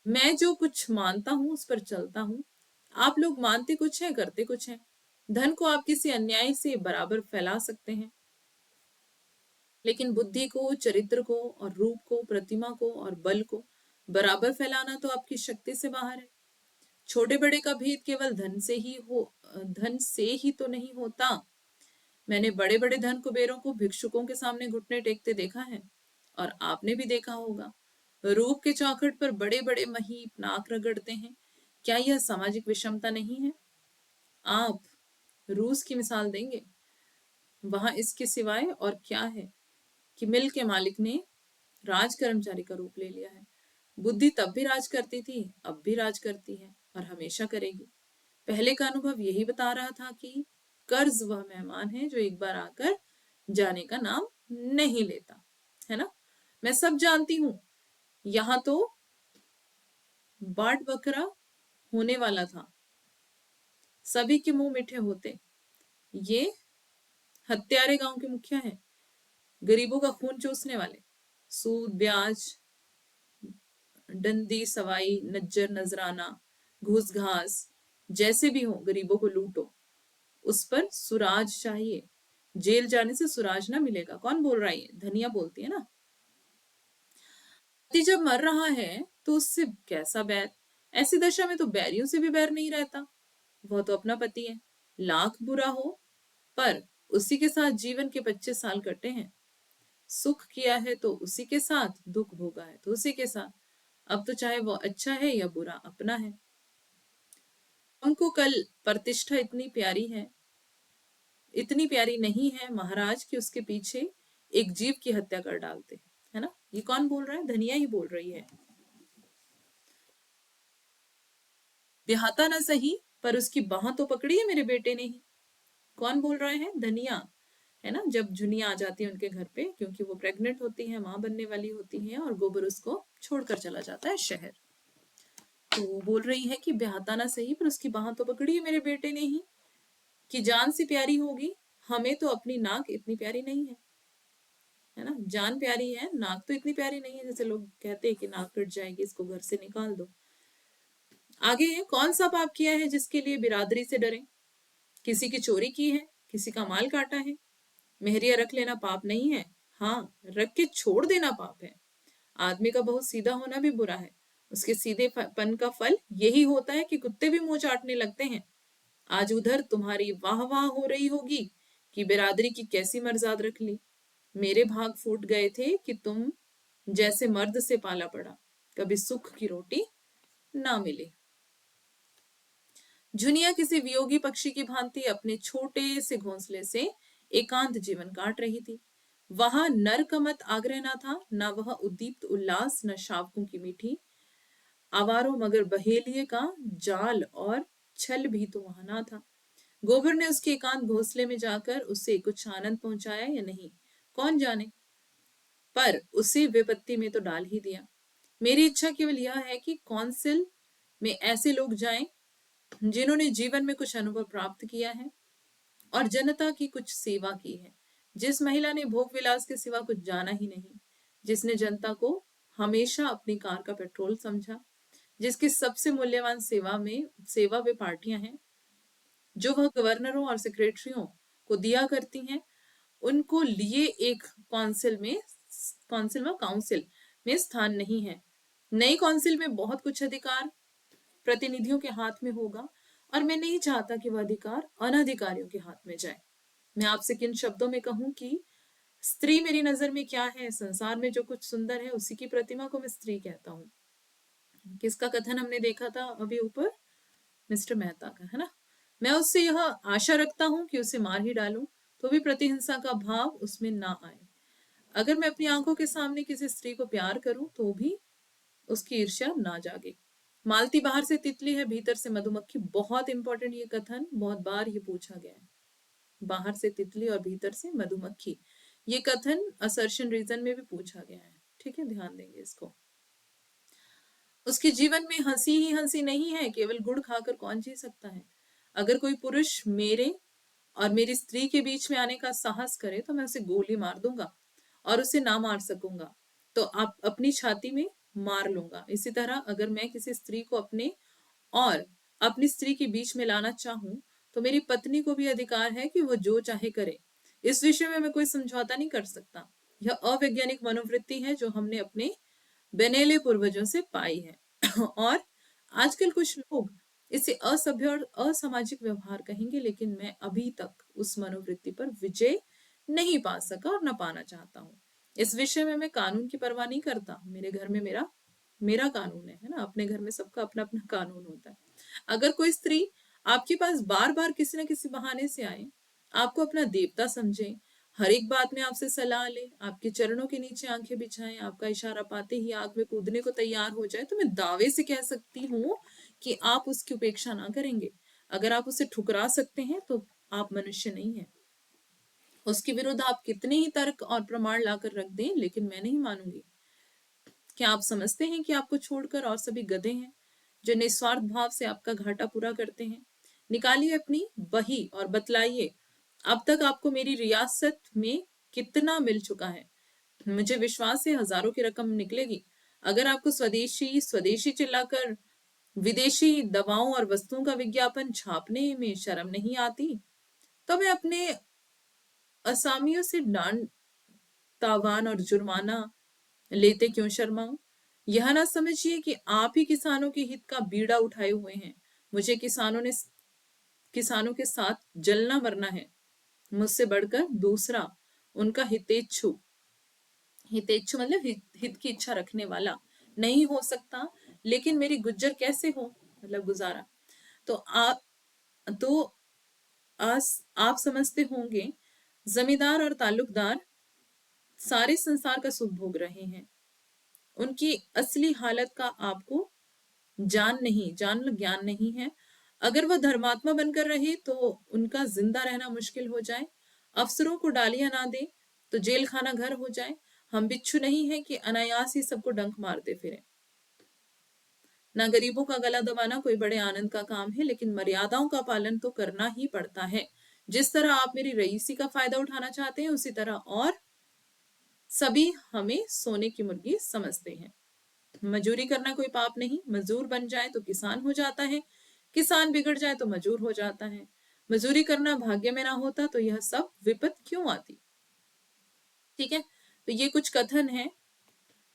मैं जो कुछ मानता हूं उस पर चलता हूं। आप लोग मानते कुछ है, करते कुछ है। धन को आप किसी अन्याय से बराबर फैला सकते हैं, लेकिन बुद्धि को, चरित्र को और रूप को, प्रतिमा को और बल को बराबर फैलाना तो आपकी शक्ति से बाहर है। छोटे बड़े का भेद केवल धन से ही तो नहीं होता। मैंने बड़े बड़े धन कुबेरों को भिक्षुकों के सामने घुटने टेकते देखा है, और आपने भी देखा होगा। रूप के चौखट पर बड़े बड़े महीप नाक रगड़ते हैं। क्या यह सामाजिक विषमता नहीं है? आप रूस की मिसाल देंगे, वहां इसके सिवाय और क्या है कि मिल के मालिक ने राज कर्मचारी का रूप ले लिया है। बुद्धि तब भी राज करती थी, अब भी राज करती है और हमेशा करेगी। पहले का अनुभव यही बता रहा था कि कर्ज वह मेहमान है जो एक बार आकर जाने का नाम नहीं लेता, है ना। मैं सब जानती हूँ, यहाँ तो बाट बकरा होने वाला था, सभी के मुंह मीठे होते। ये हत्यारे गांव के मुखिया हैं, गरीबों का खून चूसने वाले। सूद, ब्याज, डंडी, सवाई, नज्जर, नजराना, घूस घास, जैसे भी हो गरीबों को लूटो। उस पर सुराज चाहिए। जेल जाने से सुराज ना मिलेगा। कौन बोल रहा है? धनिया बोलती है ना। पति जब मर रहा है तो उससे कैसा बैर? ऐसी दशा में तो बैरियों से भी बैर नहीं रहता। वह तो अपना पति है, लाख बुरा हो, पर उसी के साथ जीवन के 25 साल कटे हैं। सुख किया है तो उसी के साथ, दुख भोगा है तो उसी के साथ। अब तो चाहे वो अच्छा है या बुरा, अपना है। हमको कल प्रतिष्ठा इतनी प्यारी नहीं है महाराज कि उसके पीछे एक जीव की हत्या कर डालते, है ना। ये कौन बोल रहा है? धनिया ही बोल रही है। ब्याहता ना सही पर उसकी बाह तो पकड़ी है मेरे बेटे ने ही। कौन बोल रहे हैं? धनिया, है ना। जब जुनिया आ जाती है उनके घर पे, क्योंकि वो प्रेग्नेंट होती है, माँ बनने वाली होती है, और गोबर उसको छोड़कर चला जाता है शहर। तो वो बोल रही है कि ब्याहता ना सही पर उसकी बाह तो पकड़ी है मेरे बेटे ने ही, कि जान से प्यारी होगी, हमें तो अपनी नाक इतनी प्यारी नहीं है ना। जान प्यारी है, नाक तो इतनी प्यारी नहीं है। जैसे लोग कहते हैं कि नाक कट जाएगी, इसको घर से निकाल दो। आगे है, कौन सा पाप किया है जिसके लिए बिरादरी से डरे? किसी की चोरी की है, किसी का माल काटा है। मेहरिया रख लेना पाप नहीं है, हाँ, रख के छोड़ देना पाप है। आदमी का बहुत सीधा होना भी बुरा है, उसके सीधेपन का फल यही होता है कि कुत्ते भी मुंह चाटने लगते हैं। आज उधर तुम्हारी वाह वाह हो रही होगी कि बिरादरी की कैसी मर्जाद रख ली। मेरे भाग फूट गए थे कि तुम जैसे मर्द से पाला पड़ा, कभी सुख की रोटी ना मिले। जुनिया किसी वियोगी पक्षी की भांति अपने छोटे से घोंसले से एकांत जीवन काट रही थी। वहां नर का मत आग्रह न था, न वह उद्दीप्त उल्लास, न शावकों की मीठी आवारों, मगर बहेलिए का जाल और छल भी तो वहां ना था। गोबर ने उसके एकांत घोंसले में जाकर उसे कुछ आनंद पहुंचाया या नहीं, कौन जाने, पर उसे विपत्ति में तो डाल ही दिया। मेरी इच्छा केवल यह है कि काउंसिल में ऐसे लोग जाएं जिन्होंने जीवन में कुछ अनुभव प्राप्त किया है और जनता की कुछ सेवा की है। जिस महिला ने भोग विलास के सिवा कुछ जाना ही नहीं, जिसने जनता को हमेशा अपनी कार का पेट्रोल समझा, जिसकी सबसे मूल्यवान सेवा वे पार्टियां हैं जो वह गवर्नरों और सेक्रेटरियों को दिया करती हैं, उनको लिए एक काउंसिल में स्थान नहीं है। नई काउंसिल में बहुत कुछ अधिकार प्रतिनिधियों के हाथ में होगा, और मैं नहीं चाहता कि वह अधिकार अनधिकारियों के हाथ में जाए। मैं आपसे किन शब्दों में कहूं कि स्त्री मेरी नजर में क्या है? संसार में जो कुछ सुंदर है उसी की प्रतिमा को मैं स्त्री कहता हूँ। किसका कथन हमने देखा था अभी ऊपर? मिस्टर मेहता का, है ना। मैं उससे यह आशा रखता हूं कि उसे मार ही डालूं तो भी प्रतिहिंसा का भाव उसमें ना आए। अगर मैं अपनी आंखों के सामने किसी स्त्री को प्यार करूं तो भी उसकी ईर्ष्या ना जागे। मालती बाहर से तितली है, भीतर से मधुमक्खी। बहुत इंपॉर्टेंट ये कथन, बहुत बार ये पूछा गया है। बाहर से तितली और भीतर से मधुमक्खी, ये कथन असर्शन रीजन में भी पूछा गया है। ठीक है, ध्यान देंगे इसको। उसके जीवन में हंसी ही हंसी नहीं है, केवल गुड़ खाकर कौन जी सकता है। अगर कोई पुरुष मेरे और मेरी स्त्री के बीच में आने का साहस करे तो मैं उसे गोली मार दूंगा, और उसे ना मार सकूंगा तो आप अपनी छाती में मार लूंगा। इसी तरह अगर मैं किसी स्त्री को और अपनी स्त्री के बीच में लाना चाहूं तो मेरी पत्नी को भी अधिकार है कि वो जो चाहे करे। इस विषय में मैं कोई समझौता नहीं कर सकता। यह अवैज्ञानिक मनोवृत्ति है जो हमने अपने बेनेले पूर्वजों से पाई है और आजकल कुछ लोग इसे असभ्य और असामाजिक व्यवहार कहेंगे, लेकिन मैं अभी तक उस मनोवृत्ति पर विजय नहीं पा सका और न पाना चाहता हूँ। इस विषय में मैं कानून की परवाह नहीं करता। मेरे घर में मेरा मेरा कानून है ना। अपने घर में सबका अपना अपना कानून होता है। अगर कोई स्त्री आपके पास बार बार किसी न किसी बहाने से आए, आपको अपना देवता समझे, हर एक बात में आपसे सलाह ले, आपके चरणों के नीचे आंखें बिछाए, आपका इशारा पाते ही आग में कूदने को तैयार हो जाए, तो मैं दावे से कह सकती हूँ कि आप उसकी उपेक्षा ना करेंगे। अगर आप उसे ठुकरा सकते हैं तो आप मनुष्य नहीं है। उसके विरुद्ध आप कितने ही तर्क और प्रमाण लाकर रख दें, लेकिन मैं नहीं मानूंगी। क्या आप समझते हैं कि आपको छोड़कर और सभी गधे हैं जो निस्वार्थ भाव से आपका घाटा पूरा करते हैं? निकालिए अपनी बही और बतलाइए अब तक आपको मेरी रियासत में कितना मिल चुका है। मुझे विश्वास है हजारों की रकम निकलेगी। अगर आपको स्वदेशी स्वदेशी चिल्लाकर विदेशी दवाओं और वस्तुओं का विज्ञापन छापने में शर्म नहीं आती, तो मैं अपने असामियों से डांट, तावान और जुर्माना लेते क्यों शर्माऊं? यह ना समझिए कि आप ही किसानों के हित का बीड़ा उठाए हुए हैं। मुझे किसानों के साथ जलना मरना है। मुझसे बढ़कर दूसरा उनका हितेच्छु मतलब हित की इच्छा रखने वाला नहीं हो सकता। लेकिन मेरी गुज्जर कैसे हो, मतलब गुजारा। तो तो आप समझते होंगे जमींदार और ताल्लुकदार सारे संसार का सुख भोग रहे हैं, उनकी असली हालत का आपको जान ज्ञान नहीं है। अगर वह धर्मात्मा बनकर रहे तो उनका जिंदा रहना मुश्किल हो जाए, अफसरों को डालियां ना दे तो जेल खाना घर हो जाए। हम बिच्छू नहीं है कि अनायास ही सबको डंक मारते फिरे। ना गरीबों का गला दबाना कोई बड़े आनंद का काम है, लेकिन मर्यादाओं का पालन तो करना ही पड़ता है। जिस तरह आप मेरी रईसी का फायदा उठाना चाहते हैं, उसी तरह और सभी हमें सोने की मुर्गी समझते हैं। मजूरी करना कोई पाप नहीं, मजदूर बन जाए तो किसान हो जाता है, किसान बिगड़ जाए तो मजूर हो जाता है। मजूरी करना भाग्य में ना होता तो यह सब विपत क्यों आती। ठीक है, तो ये कुछ कथन है,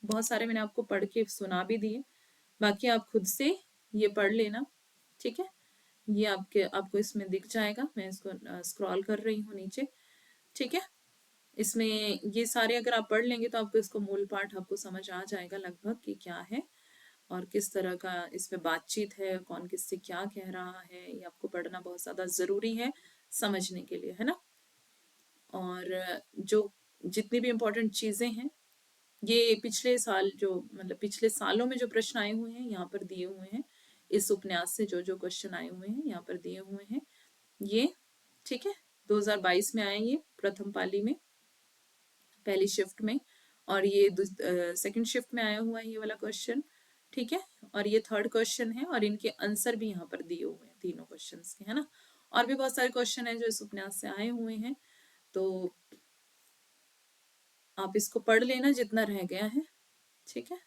बहुत सारे मैंने आपको पढ़ के सुना भी दिए, बाकी आप खुद से ये पढ़ लेना। ठीक है, ये आपको इसमें दिख जाएगा, मैं इसको स्क्रॉल कर रही हूँ नीचे। ठीक है, इसमें ये सारे अगर आप पढ़ लेंगे तो आपको इसको मूल पाठ आपको समझ आ जाएगा लगभग कि क्या है और किस तरह का इसमें बातचीत है, कौन किससे क्या कह रहा है। ये आपको पढ़ना बहुत ज्यादा जरूरी है समझने के लिए, है ना। और जो जितनी भी इम्पोर्टेंट चीजें हैं, ये पिछले साल जो मतलब पिछले सालों में जो प्रश्न आए हुए हैं यहाँ पर दिए हुए हैं, इस उपन्यास से जो जो क्वेश्चन आए हुए हैं यहाँ पर दिए हुए हैं ये। ठीक है, 2022 में आए ये प्रथम पाली में, पहली शिफ्ट में, और ये सेकंड शिफ्ट में आया हुआ है ये वाला क्वेश्चन। ठीक है, और ये थर्ड क्वेश्चन है और इनके आंसर भी यहाँ पर दिए हुए हैं तीनों क्वेश्चंस के, है ना। और भी बहुत सारे क्वेश्चन हैं जो इस उपन्यास से आए हुए हैं, तो आप इसको पढ़ लेना जितना रह गया है। ठीक है,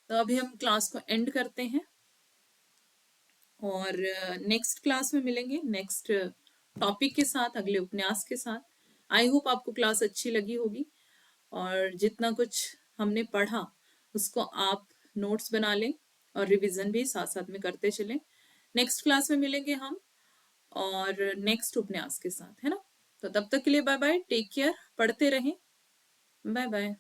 तो अभी हम क्लास को एंड करते हैं और नेक्स्ट क्लास में मिलेंगे नेक्स्ट टॉपिक के साथ, अगले उपन्यास के साथ। आई होप आपको क्लास अच्छी लगी होगी और जितना कुछ हमने पढ़ा उसको आप नोट्स बना लें और रिवीजन भी साथ साथ में करते चलें। नेक्स्ट क्लास में मिलेंगे हम और नेक्स्ट उपन्यास के साथ, है ना। तो तब तक के लिए बाय बाय, टेक केयर, पढ़ते रहें, बाय बाय।